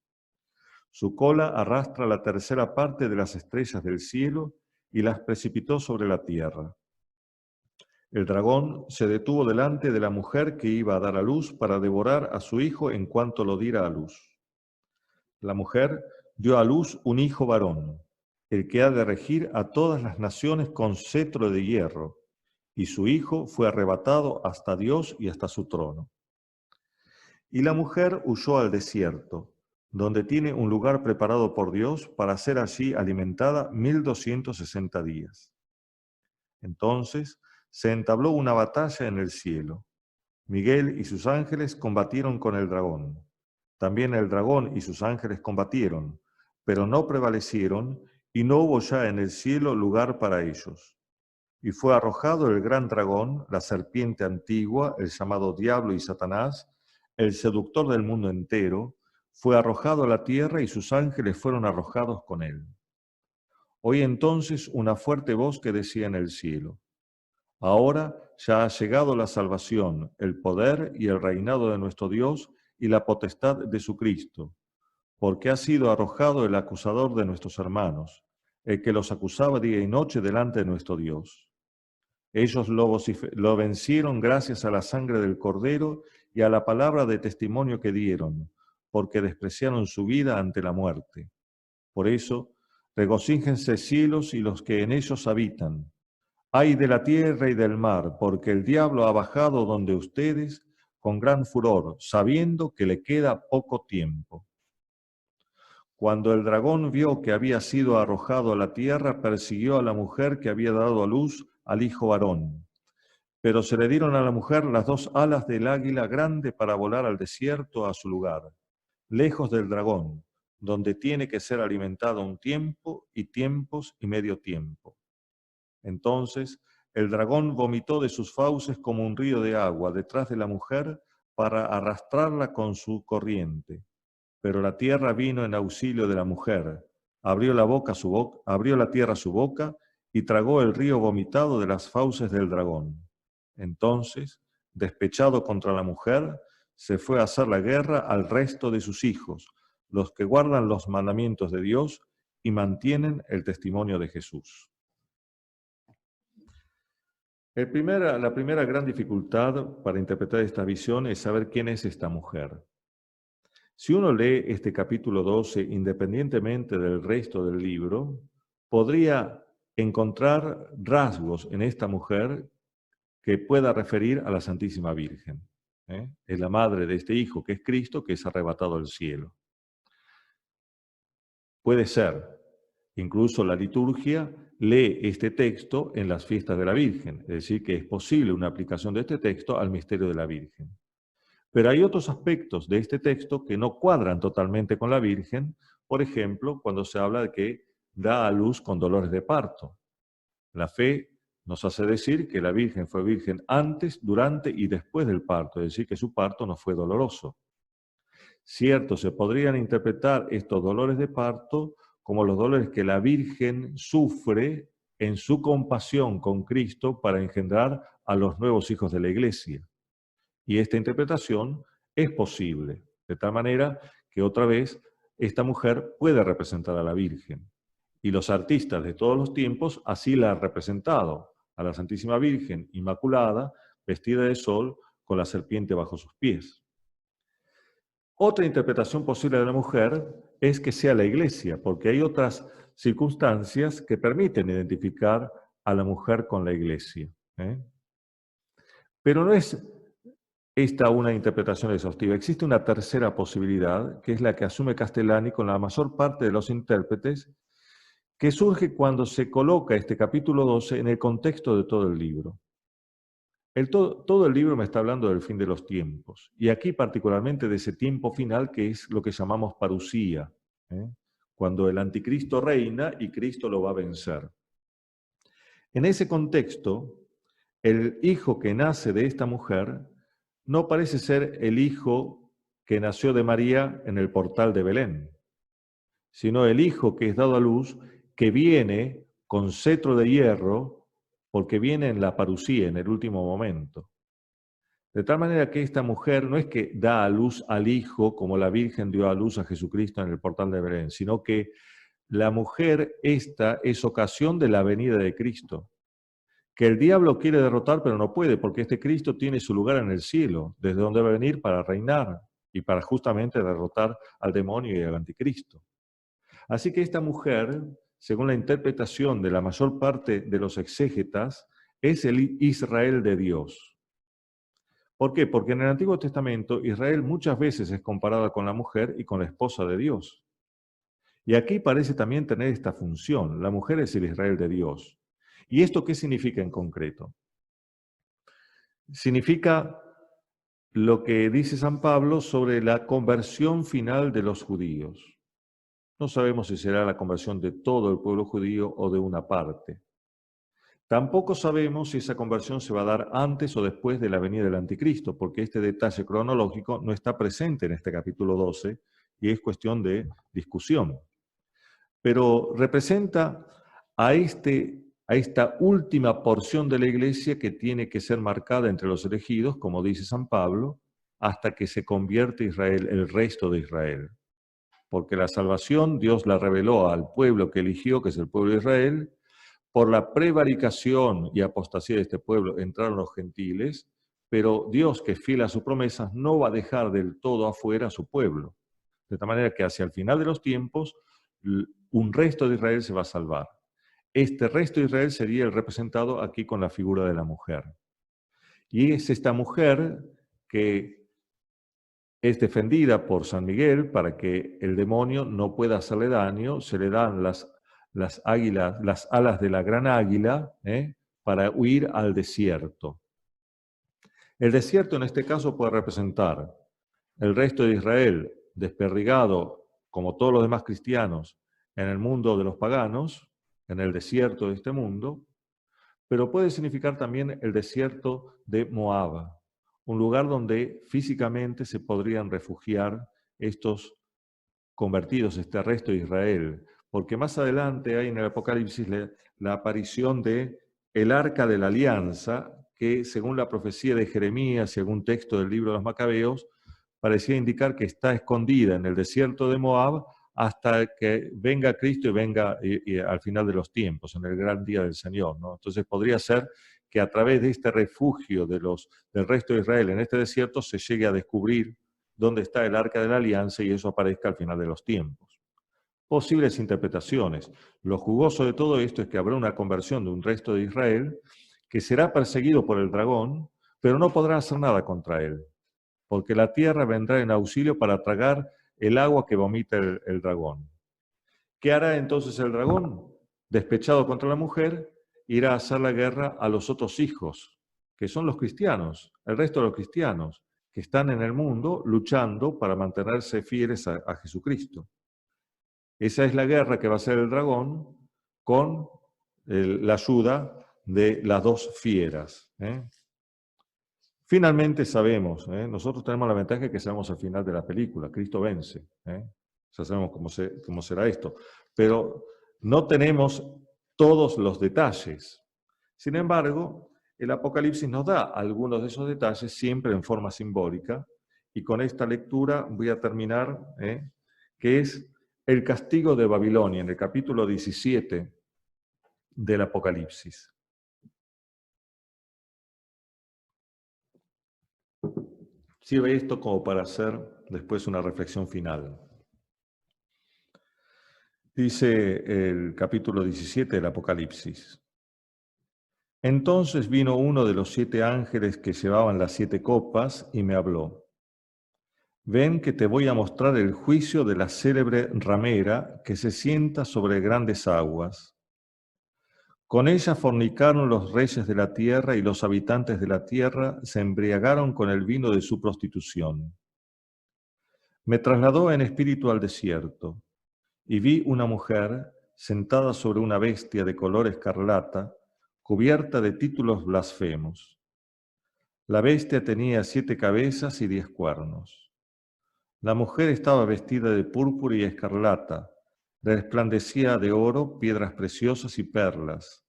Su cola arrastra la tercera parte de las estrellas del cielo y las precipitó sobre la tierra. El dragón se detuvo delante de la mujer que iba a dar a luz para devorar a su hijo en cuanto lo diera a luz. La mujer dio a luz un hijo varón, el que ha de regir a todas las naciones con cetro de hierro, y su hijo fue arrebatado hasta Dios y hasta su trono. Y la mujer huyó al desierto, donde tiene un lugar preparado por Dios para ser allí alimentada 1260 días. Entonces se entabló una batalla en el cielo. Miguel y sus ángeles combatieron con el dragón. También el dragón y sus ángeles combatieron, pero no prevalecieron, y no hubo ya en el cielo lugar para ellos. Y fue arrojado el gran dragón, la serpiente antigua, el llamado Diablo y Satanás, el seductor del mundo entero, fue arrojado a la tierra y sus ángeles fueron arrojados con él. Oí entonces una fuerte voz que decía en el cielo: ahora ya ha llegado la salvación, el poder y el reinado de nuestro Dios y la potestad de su Cristo, porque ha sido arrojado el acusador de nuestros hermanos, el que los acusaba día y noche delante de nuestro Dios. Ellos lo vencieron gracias a la sangre del Cordero y a la palabra de testimonio que dieron, porque despreciaron su vida ante la muerte. Por eso, regocíjense cielos y los que en ellos habitan. Ay de la tierra y del mar, porque el diablo ha bajado donde ustedes con gran furor, sabiendo que le queda poco tiempo. Cuando el dragón vio que había sido arrojado a la tierra, persiguió a la mujer que había dado a luz al hijo varón. Pero se le dieron a la mujer las 2 alas del águila grande para volar al desierto a su lugar, lejos del dragón, donde tiene que ser alimentado un tiempo y tiempos y medio tiempo. Entonces el dragón vomitó de sus fauces como un río de agua detrás de la mujer para arrastrarla con su corriente. Pero la tierra vino en auxilio de la mujer, abrió la tierra su boca y tragó el río vomitado de las fauces del dragón. Entonces, despechado contra la mujer, se fue a hacer la guerra al resto de sus hijos, los que guardan los mandamientos de Dios y mantienen el testimonio de Jesús. La primera gran dificultad para interpretar esta visión es saber quién es esta mujer. Si uno lee este capítulo 12 independientemente del resto del libro, podría encontrar rasgos en esta mujer que pueda referir a la Santísima Virgen. Es la madre de este hijo que es Cristo, que es arrebatado al cielo. Puede ser. Incluso la liturgia lee este texto en las fiestas de la Virgen, es decir, que es posible una aplicación de este texto al misterio de la Virgen. Pero hay otros aspectos de este texto que no cuadran totalmente con la Virgen, por ejemplo, cuando se habla de que da a luz con dolores de parto. La fe nos hace decir que la Virgen fue virgen antes, durante y después del parto, es decir, que su parto no fue doloroso. Cierto, se podrían interpretar estos dolores de parto como los dolores que la Virgen sufre en su compasión con Cristo para engendrar a los nuevos hijos de la Iglesia. Y esta interpretación es posible, de tal manera que otra vez esta mujer puede representar a la Virgen. Y los artistas de todos los tiempos así la han representado, a la Santísima Virgen Inmaculada, vestida de sol, con la serpiente bajo sus pies. Otra interpretación posible de la mujer es que sea la Iglesia, porque hay otras circunstancias que permiten identificar a la mujer con la Iglesia. Pero no es esta una interpretación exhaustiva. Existe una tercera posibilidad, que es la que asume Castellani con la mayor parte de los intérpretes, que surge cuando se coloca este capítulo 12 en el contexto de todo el libro. Todo el libro me está hablando del fin de los tiempos, y aquí particularmente de ese tiempo final que es lo que llamamos parusía, cuando el anticristo reina y Cristo lo va a vencer. En ese contexto, el hijo que nace de esta mujer no parece ser el hijo que nació de María en el portal de Belén, sino el hijo que es dado a luz, que viene con cetro de hierro, porque viene en la parusía, en el último momento. De tal manera que esta mujer no es que da a luz al hijo como la Virgen dio a luz a Jesucristo en el portal de Belén, sino que la mujer esta es ocasión de la venida de Cristo, que el diablo quiere derrotar pero no puede, porque este Cristo tiene su lugar en el cielo, desde donde va a venir para reinar y para justamente derrotar al demonio y al anticristo. Así que esta mujer, según la interpretación de la mayor parte de los exégetas, es el Israel de Dios. ¿Por qué? Porque en el Antiguo Testamento Israel muchas veces es comparada con la mujer y con la esposa de Dios. Y aquí parece también tener esta función. La mujer es el Israel de Dios. ¿Y esto qué significa en concreto? Significa lo que dice San Pablo sobre la conversión final de los judíos. No sabemos si será la conversión de todo el pueblo judío o de una parte. Tampoco sabemos si esa conversión se va a dar antes o después de la venida del anticristo, porque este detalle cronológico no está presente en este capítulo 12 y es cuestión de discusión. Pero representa a esta última porción de la iglesia que tiene que ser marcada entre los elegidos, como dice San Pablo, hasta que se convierte Israel, el resto de Israel. Porque la salvación Dios la reveló al pueblo que eligió, que es el pueblo de Israel. Por la prevaricación y apostasía de este pueblo entraron los gentiles, pero Dios, que es fiel a sus promesas, no va a dejar del todo afuera a su pueblo. De tal manera que hacia el final de los tiempos, un resto de Israel se va a salvar. Este resto de Israel sería el representado aquí con la figura de la mujer. Y es esta mujer que es defendida por San Miguel para que el demonio no pueda hacerle daño, se le dan las águilas, las alas de la gran águila, para huir al desierto. El desierto en este caso puede representar el resto de Israel desperdigado, como todos los demás cristianos, en el mundo de los paganos, en el desierto de este mundo, pero puede significar también el desierto de Moab, un lugar donde físicamente se podrían refugiar estos convertidos, este resto de Israel, porque más adelante hay en el Apocalipsis la aparición de el Arca de la Alianza, que según la profecía de Jeremías y algún texto del libro de los Macabeos, parecía indicar que está escondida en el desierto de Moab hasta que venga Cristo y venga y al final de los tiempos, en el gran día del Señor, ¿no? Entonces podría ser que a través de este refugio del resto de Israel en este desierto se llegue a descubrir dónde está el Arca de la Alianza y eso aparezca al final de los tiempos. Posibles interpretaciones. Lo jugoso de todo esto es que habrá una conversión de un resto de Israel que será perseguido por el dragón, pero no podrá hacer nada contra él, porque la tierra vendrá en auxilio para tragar el agua que vomita el dragón. ¿Qué hará entonces el dragón? Despechado contra la mujer, irá a hacer la guerra a los otros hijos, que son los cristianos, el resto de los cristianos, que están en el mundo luchando para mantenerse fieles a Jesucristo. Esa es la guerra que va a hacer el dragón con la ayuda de las dos fieras. Finalmente sabemos, nosotros tenemos la ventaja de que sabemos al final de la película, Cristo vence. Ya sabemos cómo será esto. Pero no tenemos todos los detalles. Sin embargo, el Apocalipsis nos da algunos de esos detalles, siempre en forma simbólica, y con esta lectura voy a terminar, que es el castigo de Babilonia, en el capítulo 17 del Apocalipsis. Sirve esto como para hacer después una reflexión final. Dice el capítulo 17 del Apocalipsis. Entonces vino uno de los 7 ángeles que llevaban las 7 copas y me habló. Ven que te voy a mostrar el juicio de la célebre ramera que se sienta sobre grandes aguas. Con ella fornicaron los reyes de la tierra y los habitantes de la tierra se embriagaron con el vino de su prostitución. Me trasladó en espíritu al desierto y vi una mujer sentada sobre una bestia de color escarlata, cubierta de títulos blasfemos. La bestia tenía 7 cabezas y 10 cuernos. La mujer estaba vestida de púrpura y escarlata, resplandecía de oro, piedras preciosas y perlas.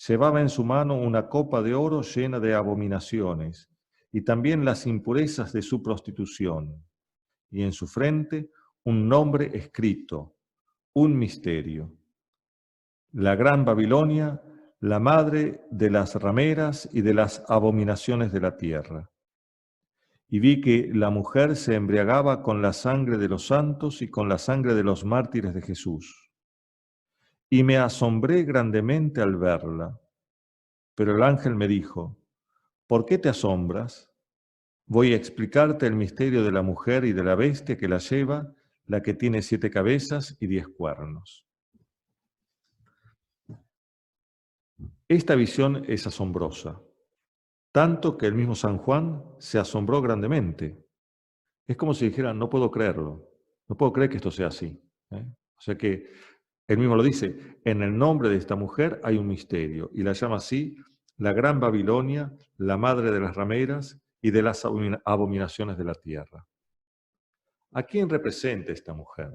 Llevaba en su mano una copa de oro llena de abominaciones, y también las impurezas de su prostitución. Y en su frente un nombre escrito, un misterio. La Gran Babilonia, la madre de las rameras y de las abominaciones de la tierra. Y vi que la mujer se embriagaba con la sangre de los santos y con la sangre de los mártires de Jesús. Y me asombré grandemente al verla. Pero el ángel me dijo, ¿por qué te asombras? Voy a explicarte el misterio de la mujer y de la bestia que la lleva, la que tiene 7 cabezas y 10 cuernos. Esta visión es asombrosa, tanto que el mismo San Juan se asombró grandemente. Es como si dijera, no puedo creerlo, no puedo creer que esto sea así. O sea que él mismo lo dice, en el nombre de esta mujer hay un misterio, y la llama así la Gran Babilonia, la madre de las rameras y de las abominaciones de la tierra. ¿A quién representa esta mujer?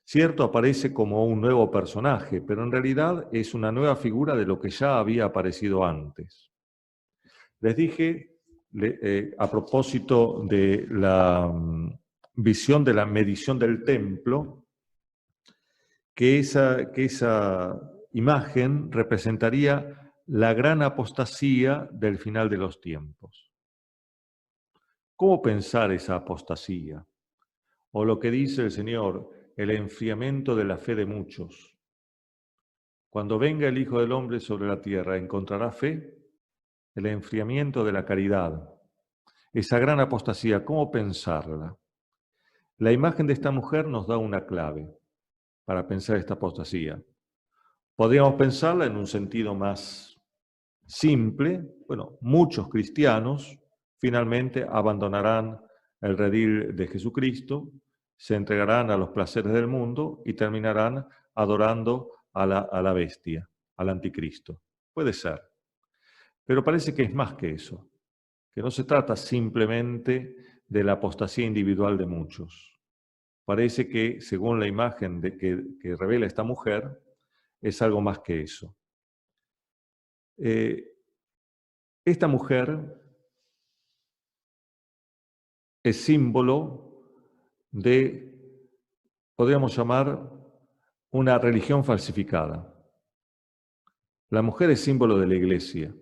Cierto, aparece como un nuevo personaje, pero en realidad es una nueva figura de lo que ya había aparecido antes. Les dije, a propósito de la visión de la medición del templo, que esa imagen representaría la gran apostasía del final de los tiempos. ¿Cómo pensar esa apostasía? O lo que dice el Señor, el enfriamiento de la fe de muchos. Cuando venga el Hijo del Hombre sobre la tierra, ¿encontrará fe? El enfriamiento de la caridad. Esa gran apostasía, ¿cómo pensarla? La imagen de esta mujer nos da una clave para pensar esta apostasía. Podríamos pensarla en un sentido más simple. Bueno, muchos cristianos finalmente abandonarán el redil de Jesucristo, se entregarán a los placeres del mundo y terminarán adorando a la bestia, al anticristo. Puede ser. Pero parece que es más que eso, que no se trata simplemente de la apostasía individual de muchos. Parece que, según la imagen que revela esta mujer, es algo más que eso. Esta mujer es símbolo de, podríamos llamar, una religión falsificada. La mujer es símbolo de la Iglesia,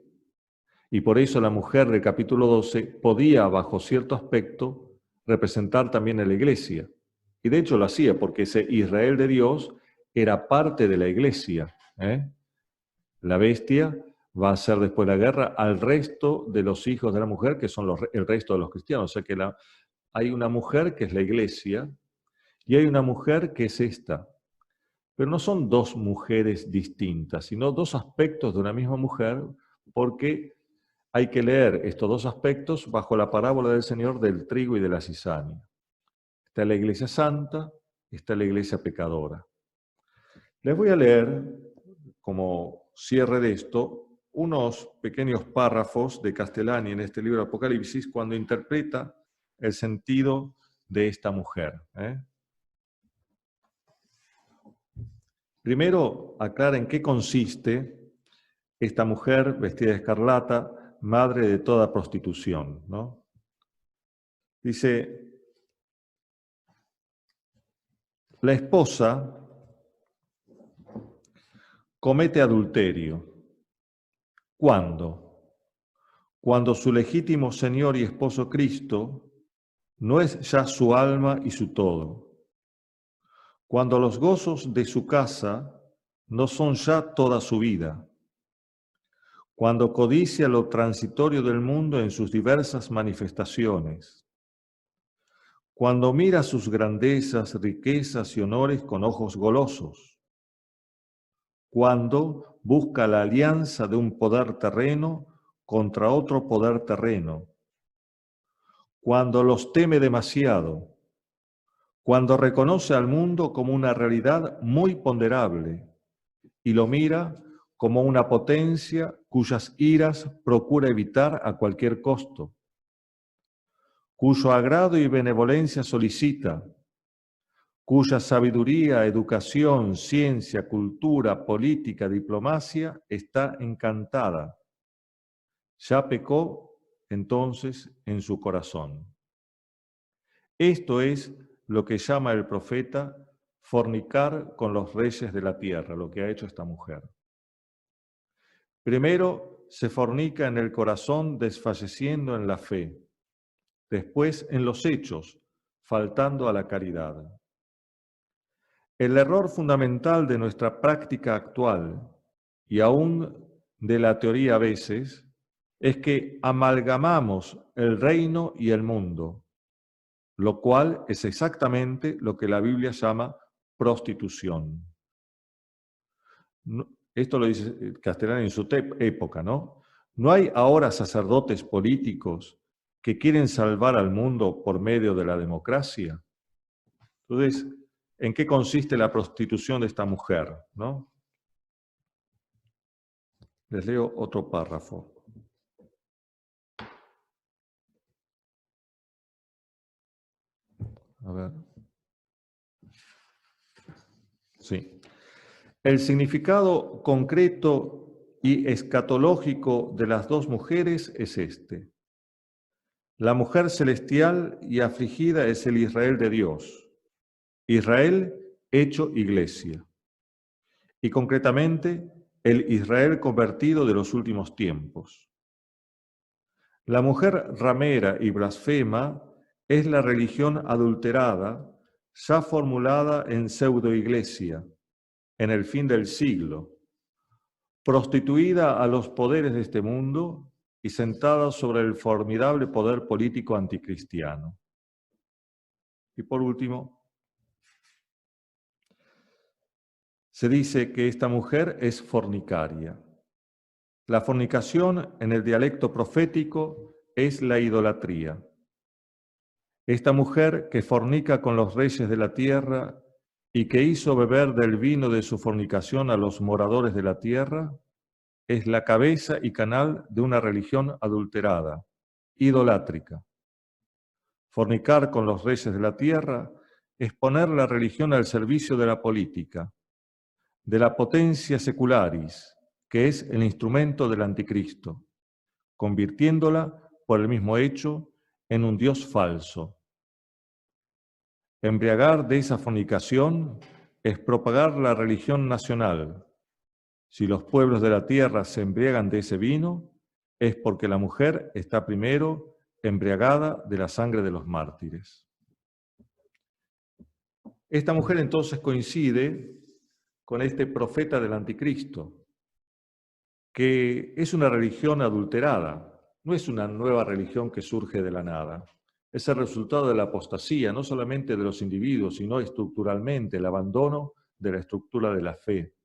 y por eso la mujer del capítulo 12 podía, bajo cierto aspecto, representar también a la Iglesia. Y de hecho lo hacía, porque ese Israel de Dios era parte de la Iglesia. La bestia va a hacer después de la guerra al resto de los hijos de la mujer, que son el resto de los cristianos. O sea que hay una mujer que es la Iglesia, y hay una mujer que es esta. Pero no son dos mujeres distintas, sino dos aspectos de una misma mujer, porque hay que leer estos dos aspectos bajo la parábola del Señor del trigo y de la cizaña. Está la Iglesia santa, está la Iglesia pecadora. Les voy a leer, como cierre de esto, unos pequeños párrafos de Castellani en este libro Apocalipsis cuando interpreta el sentido de esta mujer. Primero, aclara en qué consiste esta mujer vestida de escarlata, madre de toda prostitución, ¿no? Dice, la esposa comete adulterio. ¿Cuándo? Cuando su legítimo Señor y esposo Cristo no es ya su alma y su todo. Cuando los gozos de su casa no son ya toda su vida. Cuando codicia lo transitorio del mundo en sus diversas manifestaciones. Cuando mira sus grandezas, riquezas y honores con ojos golosos. Cuando busca la alianza de un poder terreno contra otro poder terreno. Cuando los teme demasiado. cuando reconoce al mundo como una realidad muy ponderable y lo mira como una potencia cuyas iras procura evitar a cualquier costo, cuyo agrado y benevolencia solicita, cuya sabiduría, educación, ciencia, cultura, política, diplomacia está encantada. Ya pecó entonces en su corazón. Esto es lo que llama el profeta fornicar con los reyes de la tierra, lo que ha hecho esta mujer. Primero se fornica en el corazón desfalleciendo en la fe, después en los hechos, faltando a la caridad. El error fundamental de nuestra práctica actual, y aún de la teoría a veces, es que amalgamamos el reino y el mundo, lo cual es exactamente lo que la Biblia llama prostitución. Esto lo dice Castellani en su época, ¿no? No hay ahora sacerdotes políticos que quieren salvar al mundo por medio de la democracia. Entonces, ¿en qué consiste la prostitución de esta mujer, ¿no? Les leo otro párrafo. A ver. Sí. El significado concreto y escatológico de las dos mujeres es este. La mujer celestial y afligida es el Israel de Dios. Israel hecho iglesia. Y concretamente, el Israel convertido de los últimos tiempos. La mujer ramera y blasfema es la religión adulterada, ya formulada en pseudoiglesia, en el fin del siglo, prostituida a los poderes de este mundo y sentada sobre el formidable poder político anticristiano. Y por último, se dice que esta mujer es fornicaria. La fornicación en el dialecto profético es la idolatría. Esta mujer que fornica con los reyes de la tierra y que hizo beber del vino de su fornicación a los moradores de la tierra, es la cabeza y canal de una religión adulterada, idolátrica. Fornicar con los reyes de la tierra es poner la religión al servicio de la política, de la potencia secularis, que es el instrumento del anticristo, convirtiéndola, por el mismo hecho, en un Dios falso. Embriagar de esa fornicación es propagar la religión nacional. Si los pueblos de la tierra se embriagan de ese vino, es porque la mujer está primero embriagada de la sangre de los mártires. Esta mujer entonces coincide con este profeta del anticristo, que es una religión adulterada, no es una nueva religión que surge de la nada. Es el resultado de la apostasía, no solamente de los individuos, sino estructuralmente, el abandono de la estructura de la fe.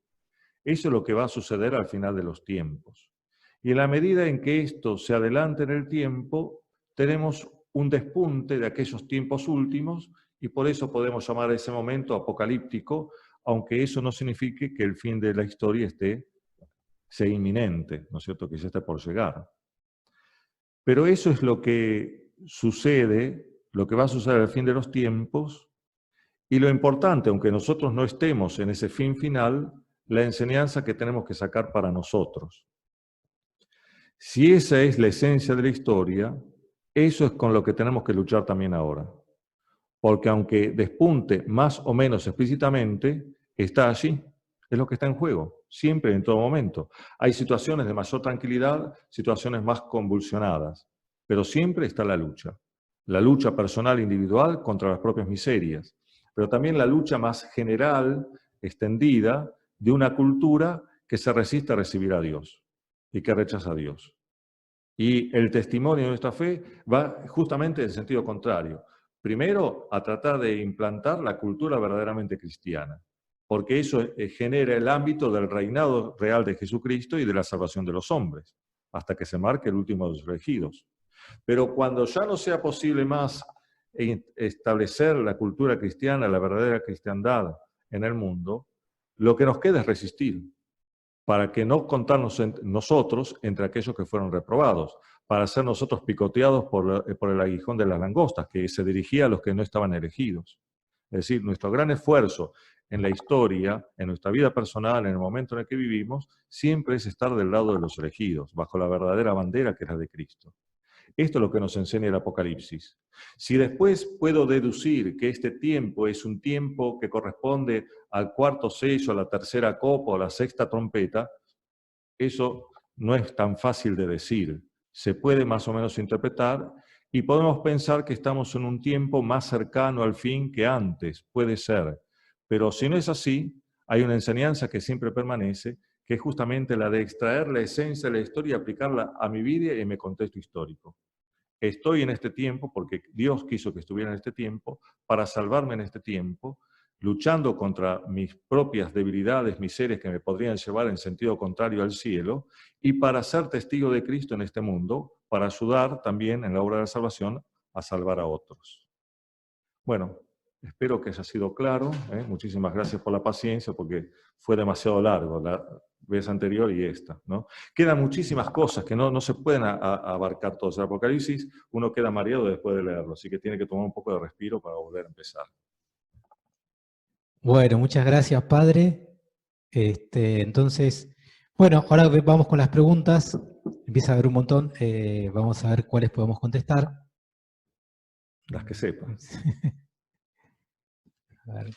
Eso es lo que va a suceder al final de los tiempos. Y en la medida en que esto se adelante en el tiempo, tenemos un despunte de aquellos tiempos últimos y por eso podemos llamar a ese momento apocalíptico, aunque eso no signifique que el fin de la historia sea inminente, ¿no es cierto?, que ya esté por llegar. Pero eso es lo que sucede, lo que va a suceder al fin de los tiempos, y lo importante, aunque nosotros no estemos en ese fin final, la enseñanza que tenemos que sacar para nosotros. Si esa es la esencia de la historia, eso es con lo que tenemos que luchar también ahora. Porque aunque despunte más o menos explícitamente, está allí, es lo que está en juego, siempre, en todo momento. Hay situaciones de mayor tranquilidad, situaciones más convulsionadas, pero siempre está la lucha personal e individual contra las propias miserias, pero también la lucha más general, extendida, de una cultura que se resiste a recibir a Dios y que rechaza a Dios. Y el testimonio de nuestra fe va justamente en el sentido contrario. Primero, a tratar de implantar la cultura verdaderamente cristiana, porque eso genera el ámbito del reinado real de Jesucristo y de la salvación de los hombres, hasta que se marque el último de los elegidos. Pero cuando ya no sea posible más establecer la cultura cristiana, la verdadera cristiandad en el mundo, lo que nos queda es resistir, para que no contarnos nosotros entre aquellos que fueron reprobados, para ser nosotros picoteados por el aguijón de las langostas, que se dirigía a los que no estaban elegidos. Es decir, nuestro gran esfuerzo en la historia, en nuestra vida personal, en el momento en el que vivimos, siempre es estar del lado de los elegidos, bajo la verdadera bandera que es la de Cristo. Esto es lo que nos enseña el Apocalipsis. Si después puedo deducir que este tiempo es un tiempo que corresponde al cuarto sello, a la tercera copa o a la sexta trompeta, eso no es tan fácil de decir. Se puede más o menos interpretar y podemos pensar que estamos en un tiempo más cercano al fin que antes, puede ser. Pero si no es así, hay una enseñanza que siempre permanece, que es justamente la de extraer la esencia de la historia y aplicarla a mi vida y a mi contexto histórico. Estoy en este tiempo porque Dios quiso que estuviera en este tiempo, para salvarme en este tiempo, luchando contra mis propias debilidades, miserias que me podrían llevar en sentido contrario al cielo, y para ser testigo de Cristo en este mundo, para ayudar también en la obra de la salvación a salvar a otros. Bueno, espero que haya sido claro. Muchísimas gracias por la paciencia, porque fue demasiado largo la vez anterior y esta, ¿no? Quedan muchísimas cosas que no se pueden abarcar todas. El Apocalipsis, uno queda mareado después de leerlo, así que tiene que tomar un poco de respiro para volver a empezar. Bueno, muchas gracias, padre. Entonces, bueno, ahora vamos con las preguntas. Empieza a haber un montón. Vamos a ver cuáles podemos contestar. Las que sepan. A ver.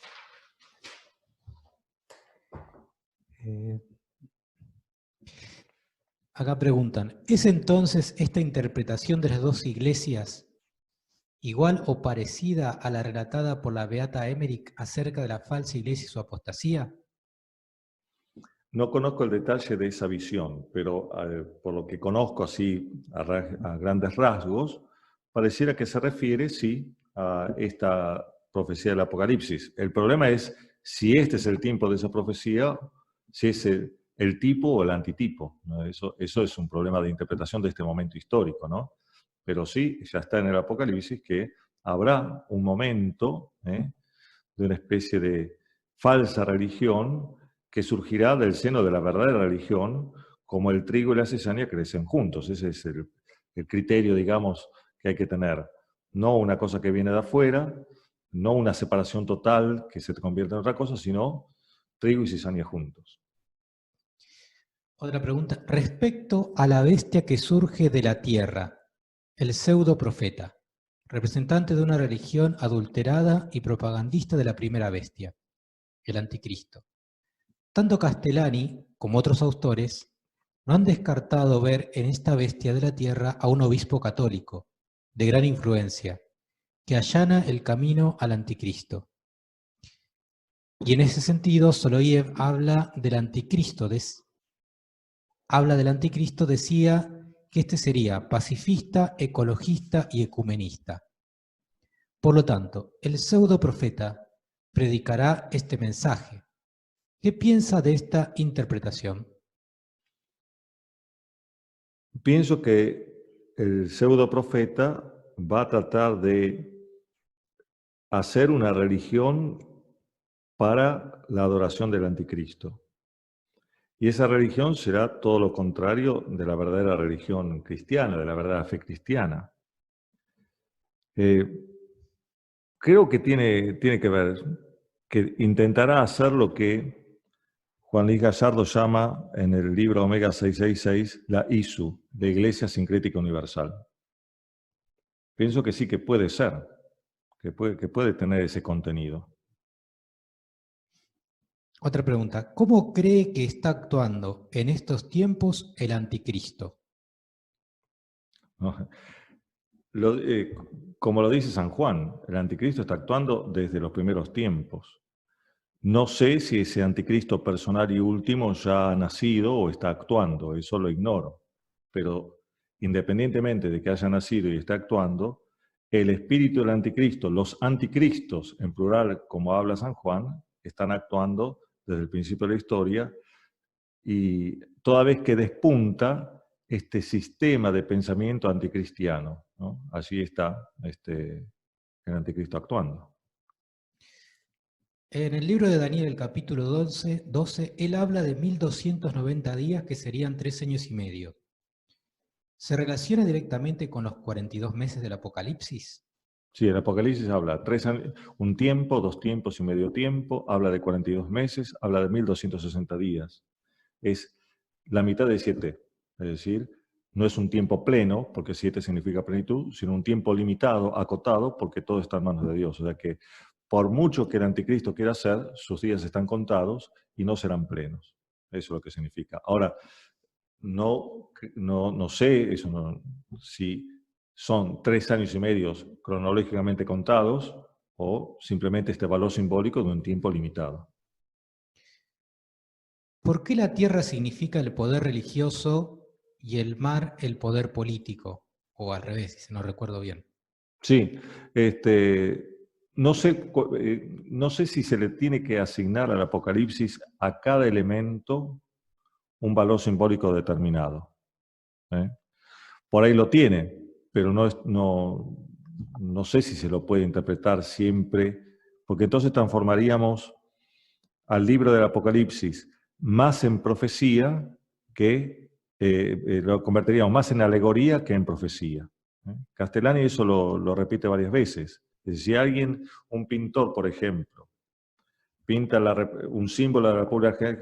Acá preguntan, ¿es entonces esta interpretación de las dos iglesias igual o parecida a la relatada por la beata Emmerich acerca de la falsa iglesia y su apostasía? No conozco el detalle de esa visión, pero por lo que conozco así a grandes rasgos, pareciera que se refiere, sí, a esta profecía del Apocalipsis. El problema es si este es el tiempo de esa profecía, si es el tipo o el antitipo, ¿no? Eso es un problema de interpretación de este momento histórico, ¿no? Pero sí, ya está en el Apocalipsis que habrá un momento de una especie de falsa religión que surgirá del seno de la verdadera religión, como el trigo y la cizaña crecen juntos. Ese es el criterio, digamos, que hay que tener. No una cosa que viene de afuera, no una separación total que se convierte en otra cosa, sino trigo y cizaña juntos. Otra pregunta, respecto a la bestia que surge de la tierra, el pseudo profeta, representante de una religión adulterada y propagandista de la primera bestia, el anticristo. Tanto Castellani como otros autores no han descartado ver en esta bestia de la tierra a un obispo católico, de gran influencia, que allana el camino al anticristo. Y en ese sentido, Soloiev habla del anticristo, decía que este sería pacifista, ecologista y ecumenista. Por lo tanto, el pseudo profeta predicará este mensaje. ¿Qué piensa de esta interpretación? Pienso que el pseudo profeta va a tratar de hacer una religión para la adoración del anticristo. Y esa religión será todo lo contrario de la verdadera religión cristiana, de la verdadera fe cristiana. Creo que tiene que ver, que intentará hacer lo que Juan Luis Gallardo llama en el libro Omega 666 la ISU, la Iglesia Sincrética Universal. Pienso que sí que puede ser, que puede tener ese contenido. Otra pregunta, ¿cómo cree que está actuando en estos tiempos el anticristo? ¿No? Como lo dice San Juan, el anticristo está actuando desde los primeros tiempos. No sé si ese anticristo personal y último ya ha nacido o está actuando, eso lo ignoro. Pero independientemente de que haya nacido y esté actuando, el espíritu del anticristo, los anticristos en plural, como habla San Juan, están actuando desde el principio de la historia, y toda vez que despunta este sistema de pensamiento anticristiano, ¿no? Allí está el anticristo actuando. En el libro de Daniel, el capítulo 12, él habla de 1290 días, que serían 3 años y medio. ¿Se relaciona directamente con los 42 meses del Apocalipsis? Sí, el Apocalipsis habla 3 años, un tiempo, 2 tiempos y medio tiempo, habla de 42 meses, habla de 1260 días. Es la mitad de 7, es decir, no es un tiempo pleno, porque 7 significa plenitud, sino un tiempo limitado, acotado, porque todo está en manos de Dios. O sea que por mucho que el anticristo quiera hacer, sus días están contados y no serán plenos. Eso es lo que significa. Ahora, no sé eso si son 3 años y medio cronológicamente contados o simplemente este valor simbólico de un tiempo limitado. ¿Por qué la tierra significa el poder religioso y el mar el poder político? O al revés, si no recuerdo bien. Sí, no sé si se le tiene que asignar al Apocalipsis a cada elemento un valor simbólico determinado. Por ahí lo tiene, pero no sé si se lo puede interpretar siempre, porque entonces transformaríamos al libro del Apocalipsis más en profecía que lo convertiríamos más en alegoría que en profecía. Castellani eso lo repite varias veces. Si alguien, un pintor, por ejemplo, pinta un símbolo de la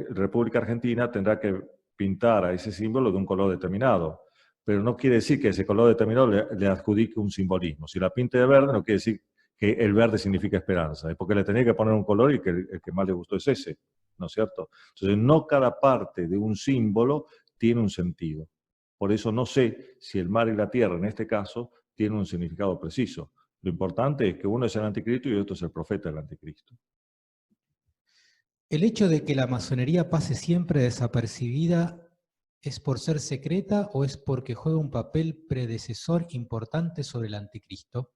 República Argentina, tendrá que pintar a ese símbolo de un color determinado. Pero no quiere decir que ese color determinado le adjudique un simbolismo. Si la pinta de verde, no quiere decir que el verde significa esperanza. Es porque le tenía que poner un color y que el que más le gustó es ese, ¿no es cierto? Entonces, no cada parte de un símbolo tiene un sentido. Por eso no sé si el mar y la tierra, en este caso, tienen un significado preciso. Lo importante es que uno es el anticristo y otro es el profeta del anticristo. ¿El hecho de que la masonería pase siempre desapercibida es por ser secreta o es porque juega un papel predecesor importante sobre el anticristo?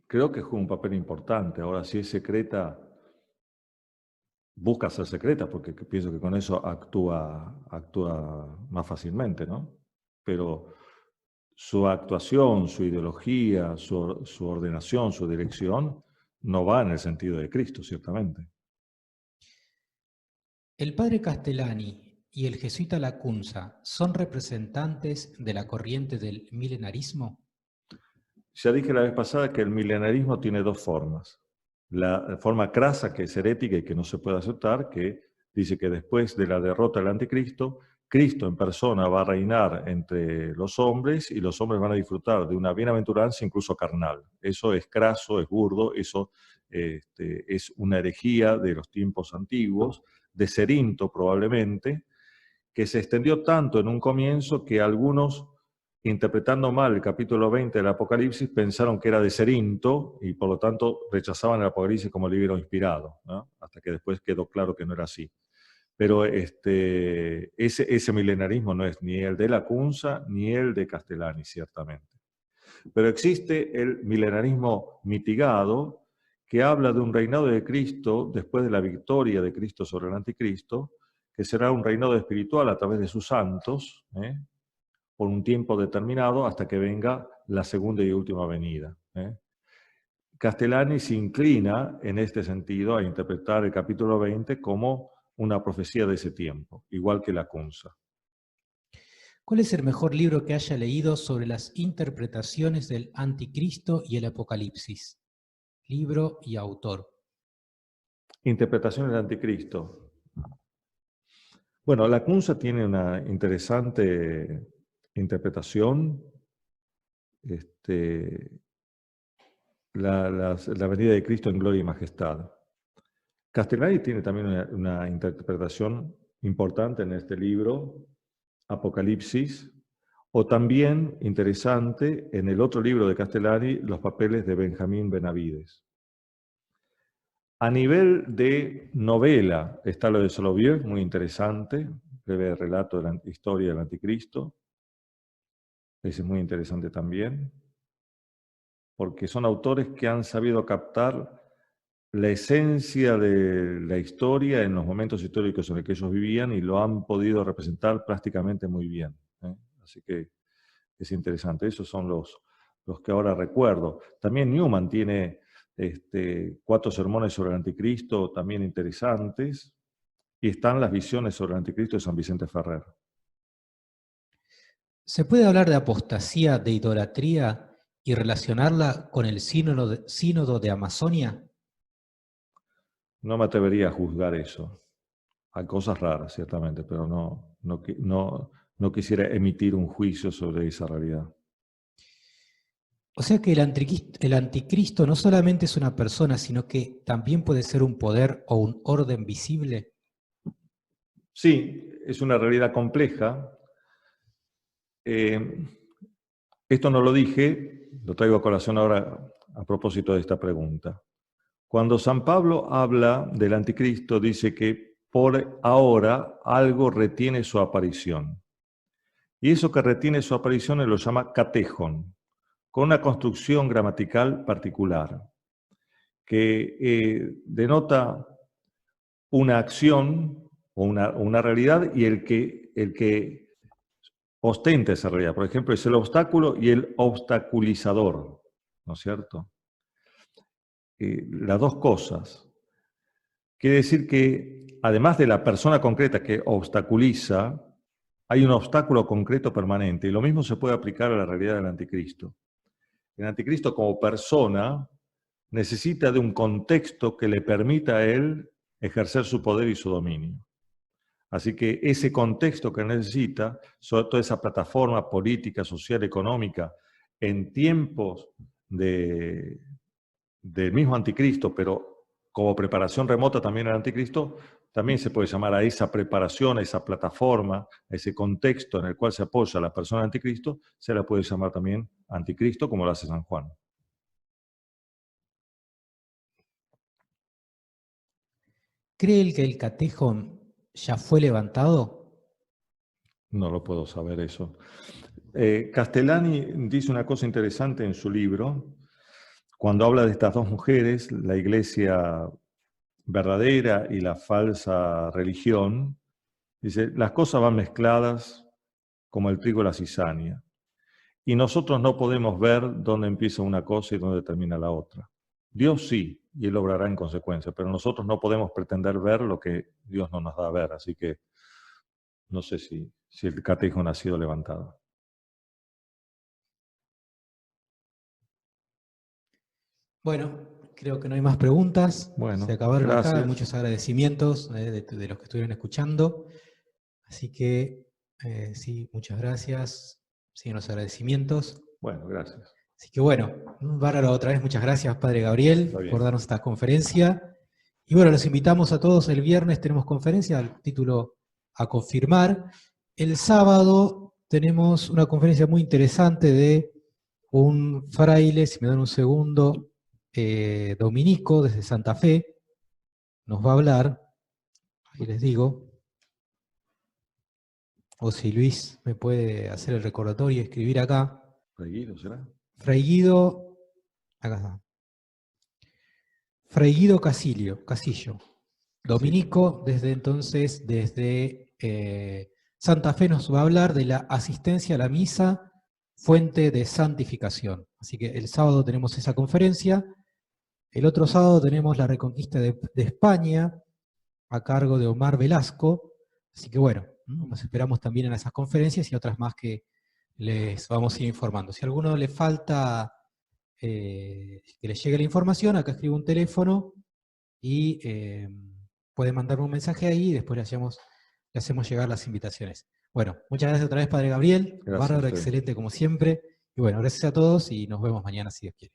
Creo que juega un papel importante. Ahora, si es secreta, busca ser secreta, porque pienso que con eso actúa más fácilmente, ¿no? Pero su actuación, su ideología, su ordenación, su dirección, no va en el sentido de Cristo, ciertamente. ¿El padre Castellani y el jesuita Lacunza son representantes de la corriente del milenarismo? Ya dije la vez pasada que el milenarismo tiene 2 formas. La forma crasa, que es herética y que no se puede aceptar, que dice que después de la derrota del anticristo, Cristo en persona va a reinar entre los hombres y los hombres van a disfrutar de una bienaventuranza incluso carnal. Eso es craso, es burdo, eso es una herejía de los tiempos antiguos, de Cerinto probablemente, que se extendió tanto en un comienzo que algunos, interpretando mal el capítulo 20 del Apocalipsis, pensaron que era de Cerinto y por lo tanto rechazaban el Apocalipsis como libro inspirado, ¿no? Hasta que después quedó claro que no era así. Pero ese milenarismo no es ni el de Lacunza ni el de Castellani, ciertamente. Pero existe el milenarismo mitigado, que habla de un reinado de Cristo después de la victoria de Cristo sobre el anticristo, que será un reinado espiritual a través de sus santos, por un tiempo determinado hasta que venga la segunda y última venida. Castellani se inclina en este sentido a interpretar el capítulo 20 como una profecía de ese tiempo, igual que Lacunza. ¿Cuál es el mejor libro que haya leído sobre las interpretaciones del anticristo y el apocalipsis? Libro y autor. Interpretación del anticristo. Bueno, Lacunza tiene una interesante interpretación. La venida de Cristo en gloria y majestad. Castellani tiene también una interpretación importante en este libro, Apocalipsis, o también interesante en el otro libro de Castellani, Los papeles de Benjamín Benavides. A nivel de novela está lo de Soloviev, muy interesante, breve relato de la historia del anticristo. Ese es muy interesante también, porque son autores que han sabido captar la esencia de la historia en los momentos históricos en los que ellos vivían y lo han podido representar prácticamente muy bien. Así que es interesante. Esos son los los que ahora recuerdo. También Newman tiene 4 sermones sobre el anticristo, también interesantes, y están las visiones sobre el anticristo de San Vicente Ferrer. ¿Se puede hablar de apostasía, de idolatría y relacionarla con el sínodo de Amazonia? No me atrevería a juzgar eso. Hay cosas raras, ciertamente, pero no quisiera emitir un juicio sobre esa realidad. O sea que el anticristo no solamente es una persona, sino que también puede ser un poder o un orden visible. Sí, es una realidad compleja. Esto no lo dije, lo traigo a colación ahora a propósito de esta pregunta. Cuando San Pablo habla del anticristo, dice que por ahora algo retiene su aparición. Y eso que retiene su aparición él lo llama catejon, con una construcción gramatical particular, que denota una acción o una realidad y el que ostenta esa realidad. Por ejemplo, es el obstáculo y el obstaculizador, ¿no es cierto? Las dos cosas. Quiere decir que, además de la persona concreta que obstaculiza, hay un obstáculo concreto permanente. Y lo mismo se puede aplicar a la realidad del anticristo. El anticristo como persona necesita de un contexto que le permita a él ejercer su poder y su dominio. Así que ese contexto que necesita, sobre todo esa plataforma política, social, económica, en tiempos del mismo anticristo, pero como preparación remota también al anticristo, también se puede llamar a esa preparación, a esa plataforma, a ese contexto en el cual se apoya la persona anticristo, se la puede llamar también anticristo, como lo hace San Juan. ¿Cree que el catejon ya fue levantado? No lo puedo saber eso. Castellani dice una cosa interesante en su libro, cuando habla de estas dos mujeres, la iglesia verdadera y la falsa religión, dice, las cosas van mezcladas como el trigo y la cizaña. Y nosotros no podemos ver dónde empieza una cosa y dónde termina la otra. Dios sí, y Él obrará en consecuencia, pero nosotros no podemos pretender ver lo que Dios no nos da a ver, así que no sé si el catejon ha sido levantado. Bueno, creo que no hay más preguntas. Bueno, se acabaron gracias. acá. Muchos agradecimientos de los que estuvieron escuchando. Así que, sí, muchas gracias. Siguen los agradecimientos. Bueno, gracias. Así que bueno, bárbaro, otra vez muchas gracias, Padre Gabriel, por darnos esta conferencia. Y bueno, los invitamos a todos, el viernes tenemos conferencia, al título a confirmar. El sábado tenemos una conferencia muy interesante de un fraile, si me dan un segundo, dominico desde Santa Fe, nos va a hablar, ahí les digo, o si Luis me puede hacer el recordatorio y escribir acá. Fray Guido, ¿será? Fray Guido, acá está. Fray Guido Casillo, dominico, desde entonces, desde Santa Fe nos va a hablar de la asistencia a la misa, fuente de santificación. Así que el sábado tenemos esa conferencia. El otro sábado tenemos la reconquista de España, a cargo de Omar Velasco. Así que bueno, nos esperamos también en esas conferencias y otras más que les vamos a ir informando. Si a alguno le falta que les llegue la información, acá escribo un teléfono y pueden mandarme un mensaje ahí y después le hacemos llegar las invitaciones. Bueno, muchas gracias otra vez, Padre Gabriel. Bárbaro, excelente como siempre. Y bueno, gracias a todos y nos vemos mañana si Dios quiere.